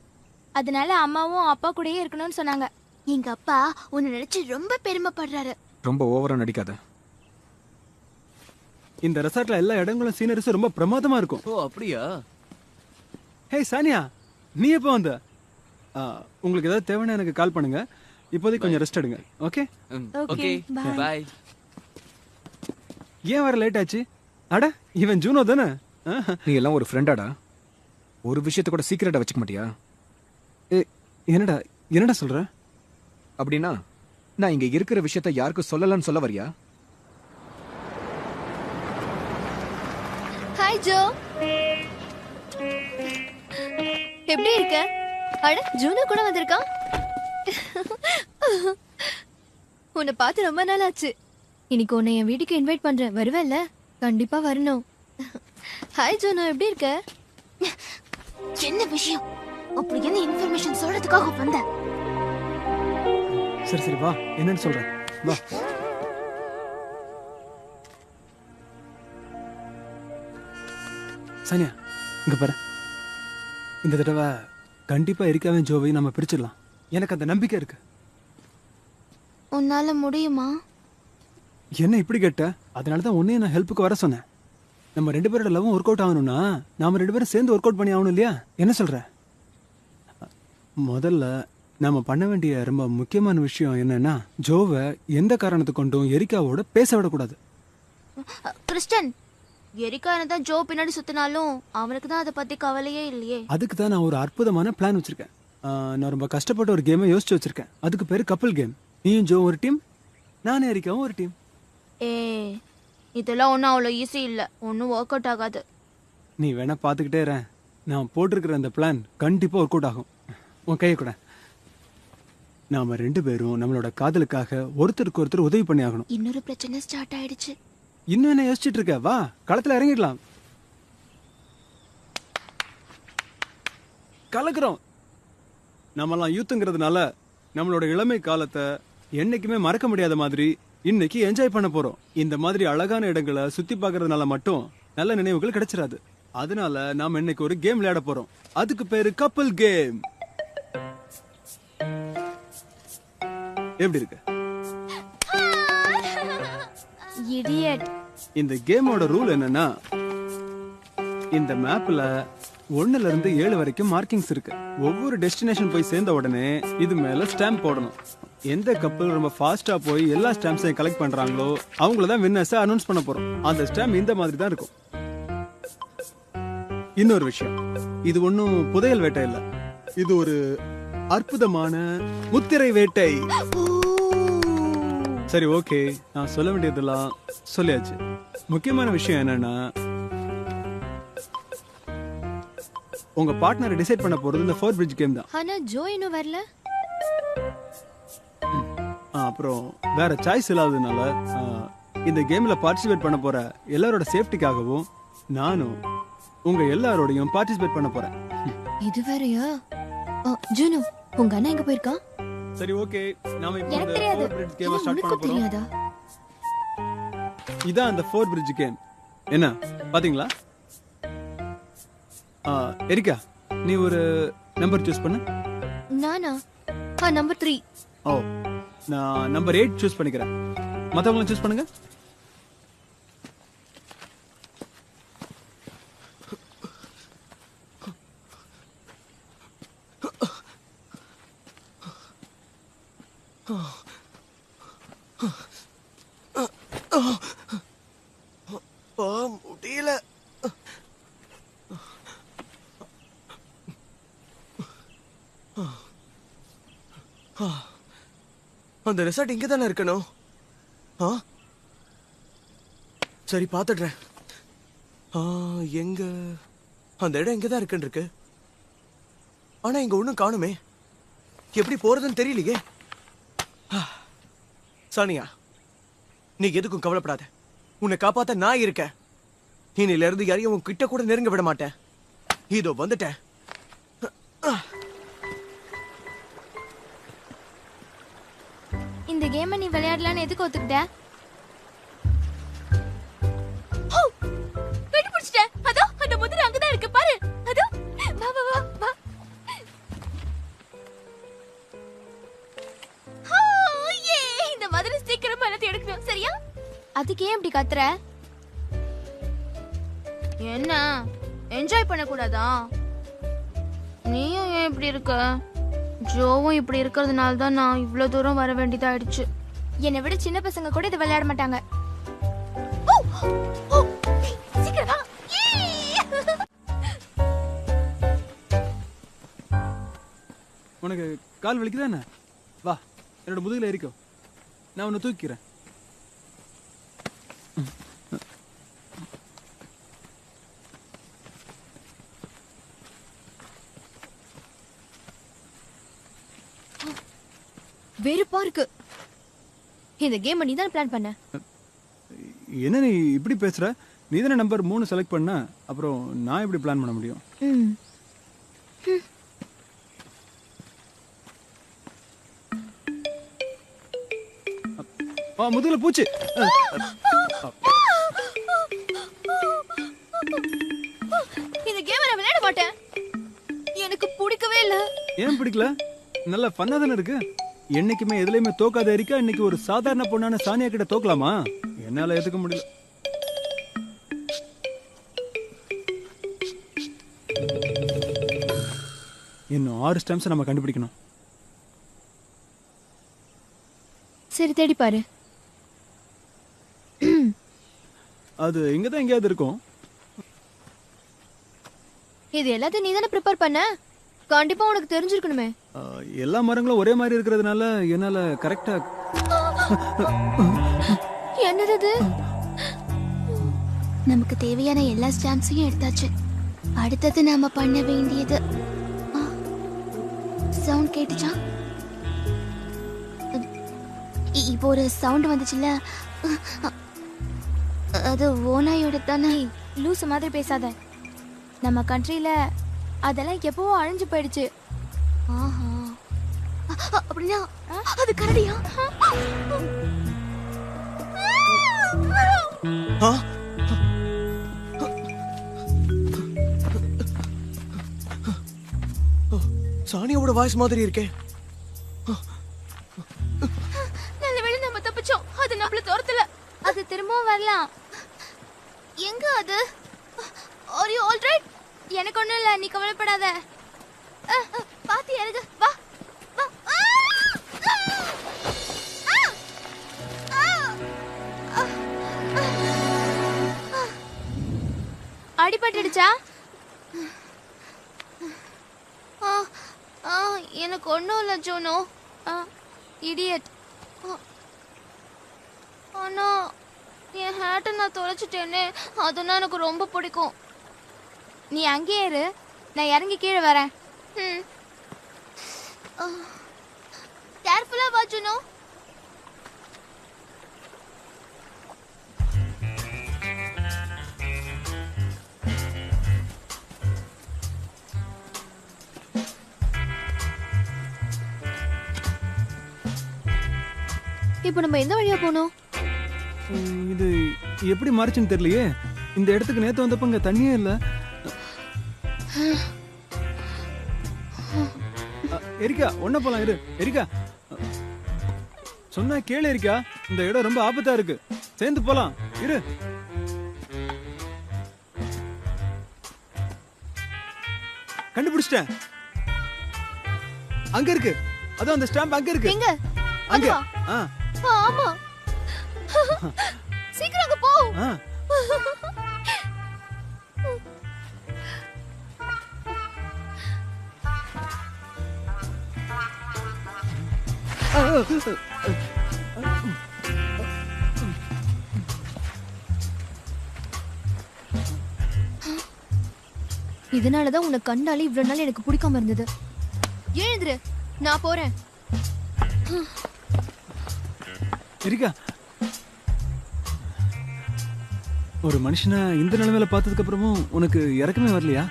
அதனால அம்மாவும் அப்பா கூடயே இருக்கணும்னு சொன்னாங்க. எங்க அப்பா உன்னை நினைச்சு ரொம்ப பெருமைப்படுறாரு. ரொம்ப ஓவரா நடிக்காத. இந்த ரெசார்ட்ல எல்லா இடங்களும் சீனரிஸ் ரொம்ப பிரமாதமா இருக்கும். ஓ அப்படியா? ஹே சானியா, நீ எப்போ வந்த? உங்களுக்கு ஏதாவது தேவைன்னா எனக்கு கால் பண்ணுங்க. இப்போதைக்கு கொஞ்சம் ரெஸ்ட் எடுங்க. Okay okay, bye. ஏன் வர லேட் ஆச்சு? அட, இவன் ஜூனோ தானே? நீ எல்லாம் ஒரு ஃப்ரெண்டாடா. ஒரு விஷயத்தை கூட சீக்கிரட்டா வச்சுக்க மாட்டியா? என்னடா என்னடா சொல்ற? அப்படின்னா நான் இங்க இருக்கிற விஷயத்த யாருக்கும் சொல்லலன்னு சொல்ல வரியா? ஹாய் ஜோ, எப்படி இருக்க? அட, ஜூனோ கூட வந்திருக்கான். உன்னை பார்த்து ரொம்ப நாள் ஆச்சு. இன்னைக்கு உன்னை என் வீட்டுக்கு இன்வைட் பண்றேன், வருவேல்ல? கண்டிப்பா வரணும். ஹாய் ஜூனோ, எப்படி இருக்க? என்ன விஷயம்? அப்படி என்ன இன்ஃபர்மேஷன் சொல்றதுக்காக வந்த? சரி சரி, வா, என்னன்னு சொல்றேன், வா. சானியா, இங்க பாரு. இந்த தடவை கண்டிப்பா இருக்காவே ஜோவை நம்ம பிரிச்சிடலாம். எனக்கு அந்த நம்பிக்கை இருக்கு. உன்னால முடியுமா? என்ன இப்படி கேட்ட? அதனாலதான் உன்னையும் நான் ஹெல்ப்புக்கு வர சொன்னேன். நம்ம 2 பேரோட லவ்வும் ஒர்க் அவுட் ஆகணும்னா நாம 2 பேரும் சேர்ந்து ஒர்க் அவுட் பண்ணி ஆகணும் இல்லையா? என்ன சொல்ற? முதல்ல நாம பண்ண வேண்டிய ரொம்ப முக்கியமான விஷயம் என்னன்னா, ஜோவை எந்த காரணத்தை கொண்டும் எரிக்காவோட பேச விடக்கூடாது. கிறிஸ்டன், எரிக்கா தான் ஜோ பின்னாடி சுத்தினாலும் அவனுக்கு தான் அதை பத்தி கவலையே இல்லையே. அதுக்கு தான் நான் ஒரு அற்புதமான பிளான் வச்சிருக்கேன். நான் ரொம்ப கஷ்டப்பட்ட ஒரு கேமை யோசிச்சு வச்சிருக்கேன். அதுக்கு பேரு கப்பல் கேம். நீயும் ஜோ ஒரு டீம், நானே எரிக்காவும் ஒரு டீம். இதெல்லாம் ஒன்றும் அவ்வளோ ஈஸி இல்லை, ஒன்றும் ஒர்க் அவுட் ஆகாது. நீ வேணா பார்த்துக்கிட்டே இரு. நான் போட்டிருக்கிற அந்த பிளான் கண்டிப்பா ஒர்க் அவுட் ஆகும். உன் கையை கூட. நாம 2 பேரும் நம்மளோட காதலுக்காக ஒருத்தருக்கு ஒருத்தர் உதவி பண்ணி ஆகணும். இன்னொரு பிரச்சனை ஸ்டார்ட் ஆயிடுச்சு. இன்னும் என்ன யோசிச்சுட்டு இருக்க? வா, களத்துல இறங்கிடலாம். கலக்குறோம். நம்மலாம் யூத்துங்கிறதுனால நம்மளோட இளமை காலத்தை என்னைக்குமே மறக்க முடியாத மாதிரி இன்னைக்கு என்ஜாய் பண்ண போறோம். இந்த மாதிரி அழகான இடங்களை சுத்தி பார்க்கறதுனால மட்டும் நல்ல நினைவுகள் கிடைச்சிடாது. அதனால நாம இன்னைக்கு ஒரு கேம் விளையாட போறோம். அதுக்கு பேரு கப்பல் கேம். எப்படி இருக்கு? இடியட். இந்த கேமோட ரூல் என்னன்னா, இந்த மேப்ல 1ல இருந்து 7 வரைக்கும் மார்க்கிங்ஸ் இருக்கு. ஒவ்வொரு டெஸ்டினேஷன் போய் சேர்ந்த உடனே இது மேல ஸ்டாம்ப் போடணும். எந்த கப்பல் ரொம்ப ஃபாஸ்டா போய் எல்லா ஸ்டாம்ப்ஸையும் கலெக்ட் பண்றாங்களோ அவங்கள தான் வின்னர்ஸா அனௌன்ஸ் பண்ண போறோம். அந்த ஸ்டாம்ப் இந்த மாதிரி தான் இருக்கும். இன்னொரு விஷயம், இது ஒன்னும் புதையல் வேட்டை இல்ல, இது ஒரு அற்புதமான முத்திரை வேட்டை. சரி, ஓகே, நான் சொல்ல வேண்டியதெல்லாம் சொல்லியாச்சு. முக்கியமான விஷயம் என்னன்னா, உங்க பார்ட்னரை டிசைட் பண்ண போறது இந்த 4 பிரிட்ஜ் கேம் தான். ஆனா ஜோ இன்னும் வரல. அப்புறம் வேற சாய்ஸ் இல்லாததுனால இந்த கேம்ல பார்ட்டிசிபேட் பண்ண போற எல்லாரோட சேஃப்டிக்காகவும் நானும் உங்க எல்லாரோடையும் பார்ட்டிசிபேட் பண்ண போறேன். இது வேறயா? ஜூனு, உங்க அண்ணா எங்க போயிருக்கான்? சரி, ஓகே, நாம இப்போ எனக்கு தெரியாது. 4 பிரிட்ஜ் கேம் ஸ்டார்ட் பண்ண போறோம். தெரியாதா? இதான் அந்த 4 பிரிட்ஜ் கேம். என்ன பாத்தீங்களா? எரிக்கா, நீ ஒரு நம்பர் சூஸ் பண்ணு. நானா? நம்பர் 3. ஓ, நான் நம்பர் 8 சூஸ் பண்ணிக்கிறேன். மத்தவங்களும் சூஸ் பண்ணுங்க. முடியல. அந்த ரெசார்ட் இங்க தானே இருக்கணும். சரி, பாத்துடுறேன். எங்க அந்த இடம் இங்கதான் இருக்குன்னு இருக்கு. ஆனா இங்க ஒண்ணும் காணுமே. எப்படி போறதுன்னு தெரியலையே. சானியா, நீ எதுக்கும் கவலைப்படாத. உன்னை காப்பாத்த நான் இருக்கேன். இனில இருந்து யாரையும் உன் கிட்ட கூட நெருங்க விட மாட்டேன். இதோ வந்துட்டேன். இந்த கேமை நீ விளையாடலான்னு எதுக்கு ஒத்துக்கிட்ட? கண்டுபிடிச்சிட்டேன். அதோ அந்த முதிரை அங்கதான் இருக்கு பாரு. அதோ, வா வா வா வா. இந்த மாதிரி சீக்கிரமா எல்லாத்தையும் எடுக்கணும், சரியா? அதுக்கு ஏன் இப்படி கத்துற? என்ன என்ஜாய் பண்ண கூடாதா? நீயும் ஏன் இப்படி இருக்க? ஜோவும் இப்படி இருக்கிறதுனால தான் நான் இவ்வளவு தூரம் வர வேண்டியதாயிடுச்சு. என்னை விட சின்ன பசங்க கூட இதை விளையாட மாட்டாங்க. உனக்கு கால் வலிக்குதானே? வா, என்னோட முதுகுல ஏறிக்கோ. நான் உன்னை தூக்கிறேன். வெறுப்பா இருக்கு. இந்த கேம் நீ தான் பிளான் பண்ண. என்ன நீ இப்படி பேசுற? நீ தானே நம்பர் 3 செலக்ட் பண்ண. அப்புறம் நான் எப்படி பிளான் பண்ண முடியும்? முதுகுல பூச்சி. இந்த கேம் நான் விளையாட மாட்டேன். எனக்கு பிடிக்கவே இல்ல. ஏன் பிடிக்கல? நல்ல ஃபன்னா தானே இருக்கு. என்னைக்குமே எதுலயுமே தோக்காத எரிக்கா இன்னைக்கு ஒரு சாதாரண பொண்ணான சானியா கிட்ட தோக்கலாமா? என்னால எதுக்க முடியல. இன்னும் 6 ஸ்டெம்ஸ் நம்ம கண்டுபிடிக்கணும். சரி தேடி பாரு. அது இங்க தான் எங்கேயாவது இருக்கும். இது எல்லாத்தையும் நீ தானே ப்ரிப்பேர் பண்ண, கண்டிப்பா உனக்கு தெரிஞ்சிருக்கணுமே. எல்லா மரங்களும் ஒரே மாதிரி இருக்கிறதுனால என்னால கரெக்டா. என்னது இது? நமக்கு தேவையான எல்லா ஸ்டாம்ப்ஸையும் எடுத்தாச்சு. அடுத்தது நாம பண்ண வேண்டியது சவுண்ட் கேட்டுச்சா? இப்போ ஒரு சவுண்ட் வந்துச்சுல்ல, அது ஓனாயோட தானே. லூஸ் மாதிரி பேசாத. நம்ம கண்ட்ரியில அதெல்லாம் எப்பவோ அழிஞ்சு போயிடுச்சு. ஆஹா, அப்படின்னா அது கரடியா? சானியாவோட வாய்ஸ் மாதிரி இருக்கே. நல்ல வேளை நம்ம தப்பிச்சோம். அது நம்மள துரத்தல. அது திரும்பவும் வரலாம். எங்க அது? Are you all right? எனக்கு ஒண்ணும் இல்ல, நீ கவலைப்படாத. பாத்து இறங்கு, வா வா. அடிபட்டுடுச்சா? எனக்கு ஒன்றும் இல்லை ஜோனோ. இடியட். ஆனா என் ஹேட்டை நான் தொலைச்சிட்டேனே, அதுனா எனக்கு ரொம்ப பிடிக்கும். நீ அங்கேயே இரு, நான் இறங்கி கீழே வரேன். கேர்ஃபுல்லா வா ஜோனோ. இப்போ நம்ம எந்த வழியா போனோம்? இது எப்படி மாறிச்சுன்னு தெரியலையே. இந்த இடத்துக்கு நேத்து வந்தப்ப இங்க தண்ணியே இல்ல. எரிக்கா ஒன்ன போலாம் இரு. எரிக்கா சொன்னா கேளு எரிக்கா, இந்த இடம் ரொம்ப ஆபத்தா இருக்கு. சேர்ந்து போலாம் இரு. கண்டுபிடிச்சிட்டேன். அங்க இருக்கு. அதான் அந்த ஸ்டாம்ப் அங்க இருக்கு. எங்க? அங்க. ஆமா. சீக்கிரம் அங்க போ. இதனாலதான் உன்னை கண்டாலே இவ்வளவு நாள் எனக்கு பிடிக்காம இருந்தது. எழுந்துரு, நான் போறேன். எரிக்கா, ஒரு மனுஷனை இந்த நிலைமையில பார்த்ததுக்கு அப்புறமும் உனக்கு இறக்கமே வரலையா?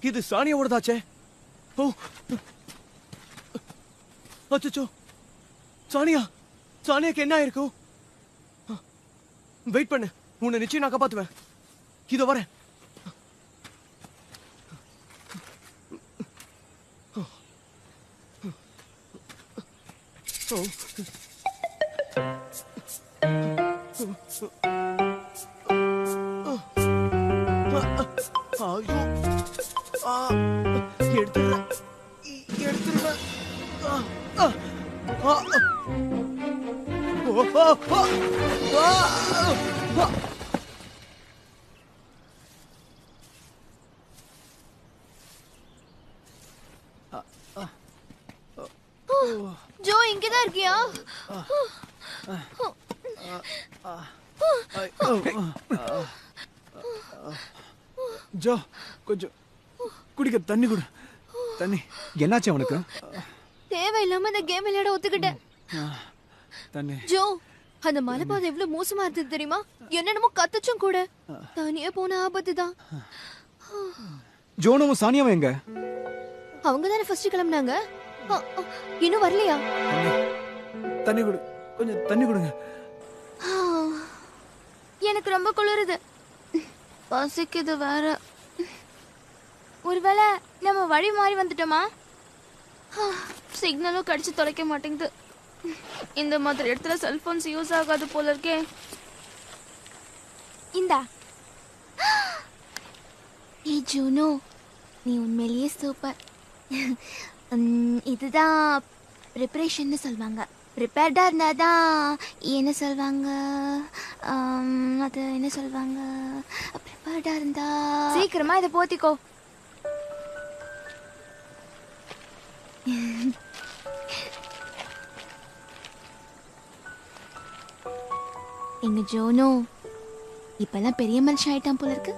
இது சானியாவோடதாச்சே. ஓ அச்சோ, சானியா, சானியாக்கு என்ன ஆயிருக்கும்? வெயிட் பண்ணு, உன்னை நிச்சயம் நான் காப்பாத்துவேன். இதோ வரேன். ஜோ, இங்கதான் இருக்கியா? ஜோ, கொஞ்சம் குடிக்க தண்ணி கொடு. தண்ணி. என்னாச்சு அவனுக்கு? தேவையில்லாம இந்த கேம் விளையாட ஒத்துக்கிட்டேன். தண்ணி. ஜோ, அந்த மலைப்பாதை எவ்வளவு மோசமா இருந்தது தெரியுமா? என்னென்னமோ கத்துச்சும் கூட. தனியா போன ஆபத்து தான். ஜோனுவும் சானியாவும் எங்க? அவங்க தானே ஃபர்ஸ்ட் கிளம்புனாங்க. இன்னும் வரலையா? தண்ணி கொடு, கொஞ்சம் தண்ணி கொடுங்க. எனக்கு ரொம்ப குளிருது, பசிக்குது வேற. ஒருவேளை நம்ம வழி மாறி வந்துட்டோமா? சிக்னலும் கடிச்சு தொலைக்க மாட்டேங்குது. இந்த மாதிரி இடத்துல செல்போன்ஸ் யூஸ் ஆகாது போல இருக்கே. இந்தா. ஏய் ஜூனோ, நீ உண்மையிலேயே சூப்பர். இதுதான் ப்ரிப்பரேஷன்னு சொல்லுவாங்க. ப்ரிப்பேர்டாக இருந்தால் தான் என்ன சொல்லுவாங்க, அது என்ன சொல்லுவாங்க, ப்ரிப்பேர்டாக இருந்தா சீக்கிரமா இதை போத்திக்கோ. எங்க ஜோனோ இப்பெல்லாம் பெரிய மனுஷன் ஆயிட்டான் போல இருக்கு.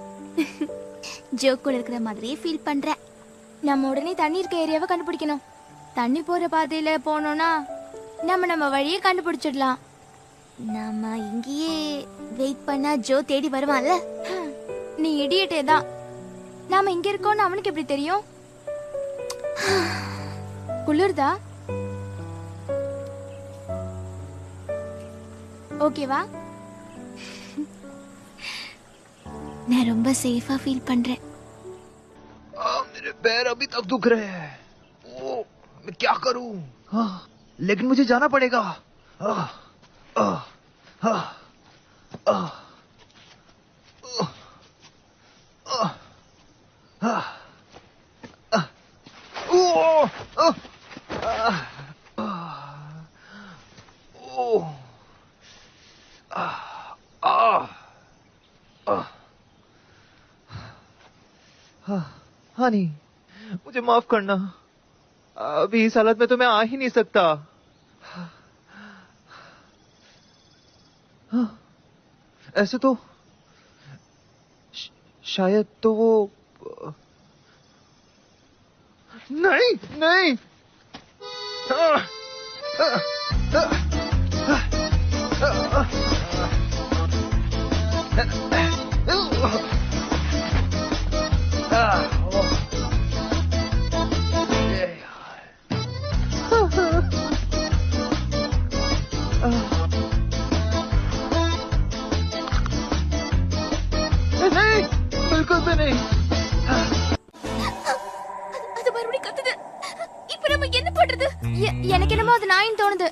ஜோக்குள்ள இருக்கிற மாதிரியே ஃபீல் பண்றேன். நம்ம உடனே தண்ணி இருக்க ஏரியாவை கண்டுபிடிக்கணும். தண்ணி போற பாதையில போனோம்னா நம்ம வழியை கண்டுபிடிச்சிடலாம். நம்ம இங்கேயே வெயிட் பண்ணா ஜோ தேடி வருவான்ல. நீ இடியட்டே தான். நாம இங்க இருக்கோம்னு அவனுக்கு எப்படி தெரியும்? குளிர்தா? ஓகேவா? நான் ரொம்ப சேஃபா ஃபீல் பண்றேன். मेरे पैर अभी तक दुख रहे हैं। ओ, मैं क्या करूं? लेकिन मुझे जाना पड़ेगा। हानी, मुझे माफ करना। अभी इस हालत में तो मैं आ ही नहीं सकता। ऐसे तो शायद तो वो नहीं नहीं नहीं, बिल्कुल भी नहीं। அது மறுபடியும் கத்துது. இப்ப நம்ம என்ன பண்றது? எனக்கு என்னமோ அது நாயின்னு தோணுது.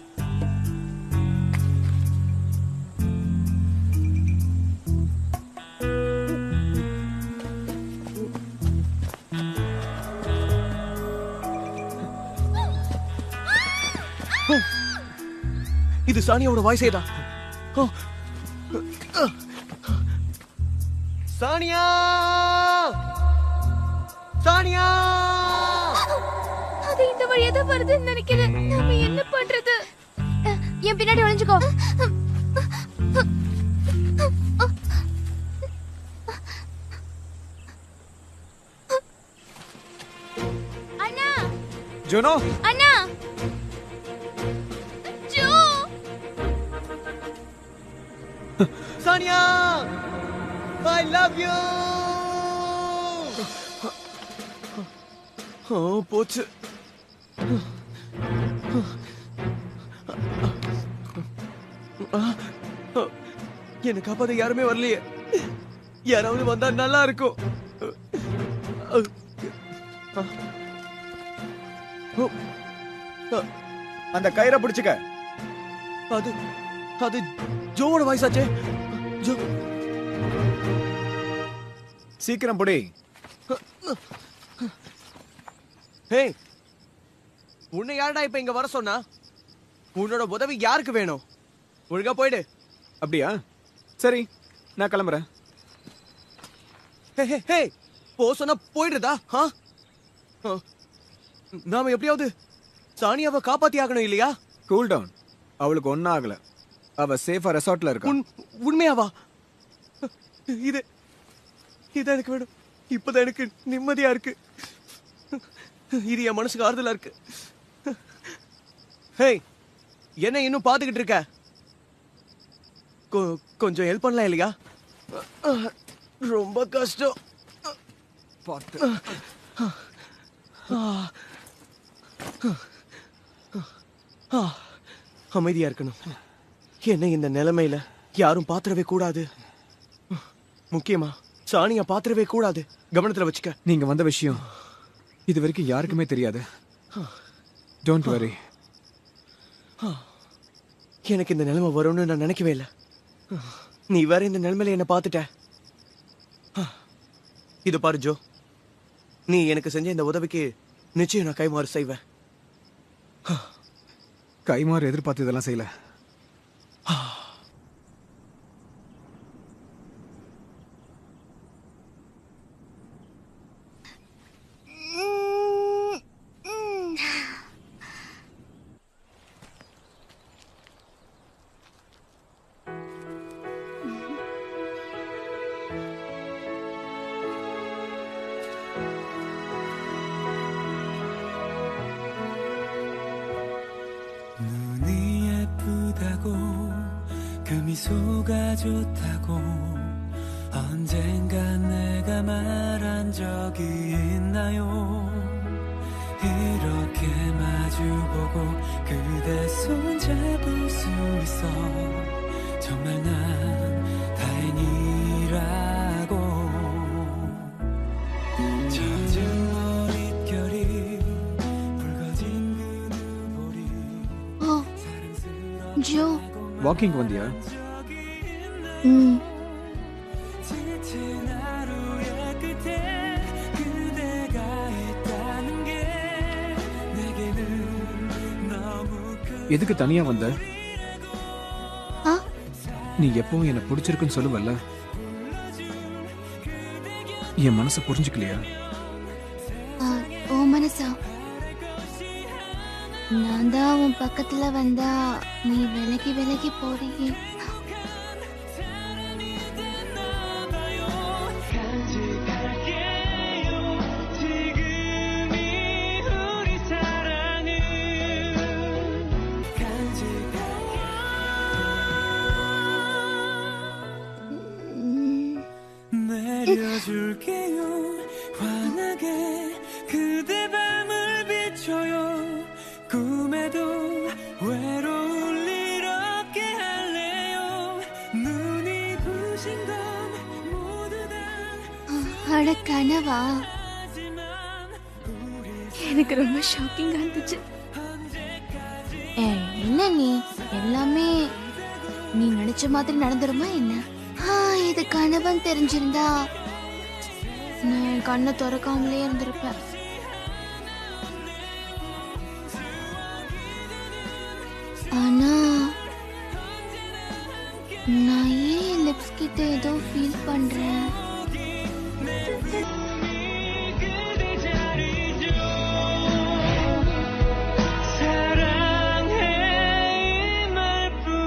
இது சானியாவோட வாய்ஸே தான். சானியா, சானியா, அது இந்த வழியா தான் வருதுன்னு நினைக்கிறேன். நாம என்ன பண்றது? என் பின்னாடி ஒளிஞ்சுக்கோ. அண்ணா, ஜோனோ, அண்ணா, Jo, Sania, I love you. போச்சு. என்ன காப்பாத யாருமே வரலையே. யாராவது வந்தா நல்லா இருக்கும். அந்த கயிறை பிடிச்சுக்க. அது அது ஜோவோட வாய்ஸ் ஆச்சே. ஜோ, சீக்கிரம் புடி. ஹே, உன்னை யாரடா இப்ப இங்க வர சொன்னா? உன்னோட உதவி யாருக்கு வேணும்? ஒழுங்கா போயிடு. அப்படியா? சரி, நான் கிளம்புறேன். ஹே ஹே ஹே, போ சொன்னா போயிடுறதா? நாம எப்படியாவது சானியாவை காப்பாத்தி ஆகணும் இல்லையா? Cool down. அவளுக்கு ஒன்னும் ஆகல. அவ சேஃபா ரெசார்ட்ல இருக்கா. உண்மையாவா? இது இதான் எனக்கு வேணும். இப்பதான் எனக்கு நிம்மதியா இருக்கு. இது என் மனசுக்கு ஆறுதலா இருக்கு. ஹே, என்ன இன்னும் பாத்துக்கிட்டு இருக்க? கொஞ்சம் ஹெல்ப் பண்ணலாம் இல்லையா? ரொம்ப கஷ்டம். அமைதியா இருக்கணும். என்ன இந்த நிலைமையில யாரும் பாத்திரவே கூடாது. முக்கியமா சானியா பாத்திரவே கூடாது. கவனத்துல வச்சுக்க. நீங்க வந்த விஷயம் இது வரைக்கும் யாருக்குமே தெரியாது. Don't worry. எனக்கு இந்த நிலைமை வரும்னு நான் நினைக்கவே இல்லை. நீ வேற இந்த நிலைமையில என்ன பார்த்துட்ட. இது பாரு ஜோ, நீ எனக்கு செஞ்ச இந்த உதவிக்கு நிச்சயம் நான் கைமாறு செய்வேன். கைமாறு எதிர்பார்த்து இதெல்லாம் செய்யல. 그 미소가 좋다고 언젠가 내가 말한 적이 있나요? 이렇게 마주보고 그대 손 잡을 수 있어 정말 난 다행이라고. 젖은 머릿결이 붉어진 그 눈볼이 ஜோ, வாக்கிங் வந்தியா? எதுக்கு தனியா வந்த? நீ எப்பவும் என்ன பிடிச்சிருக்குன்னு சொல்லுவல்ல, என் மனசை புரிஞ்சுக்கலையா? ஓ மனசா, நான் தான் உன் பக்கத்துல வந்தா நீ விலகி விலகி போறீங்க. 내려줄게요 환하게 그대 밤을 비춰요 꿈에도 외로울 일 없게 할래요 눈이 부신 건 모두 다 அட கனவா? எனக்கு ரொம்ப ஷாக்கிங்கா இருந்துச்சு. என்ன நீ எல்லாமே நீ நினைச்ச மாதிரி நடந்துருமா என்ன? இது கனவன் தெரிஞ்சிருந்தா நான் கண்ணை திறக்காமலே இருந்திருப்பேன். ஆனா நான் ஏன் லிப்ஸ் கிட்ட ஏதோ ஃபீல் பண்றேன். 사랑해 이 말뿐이죠.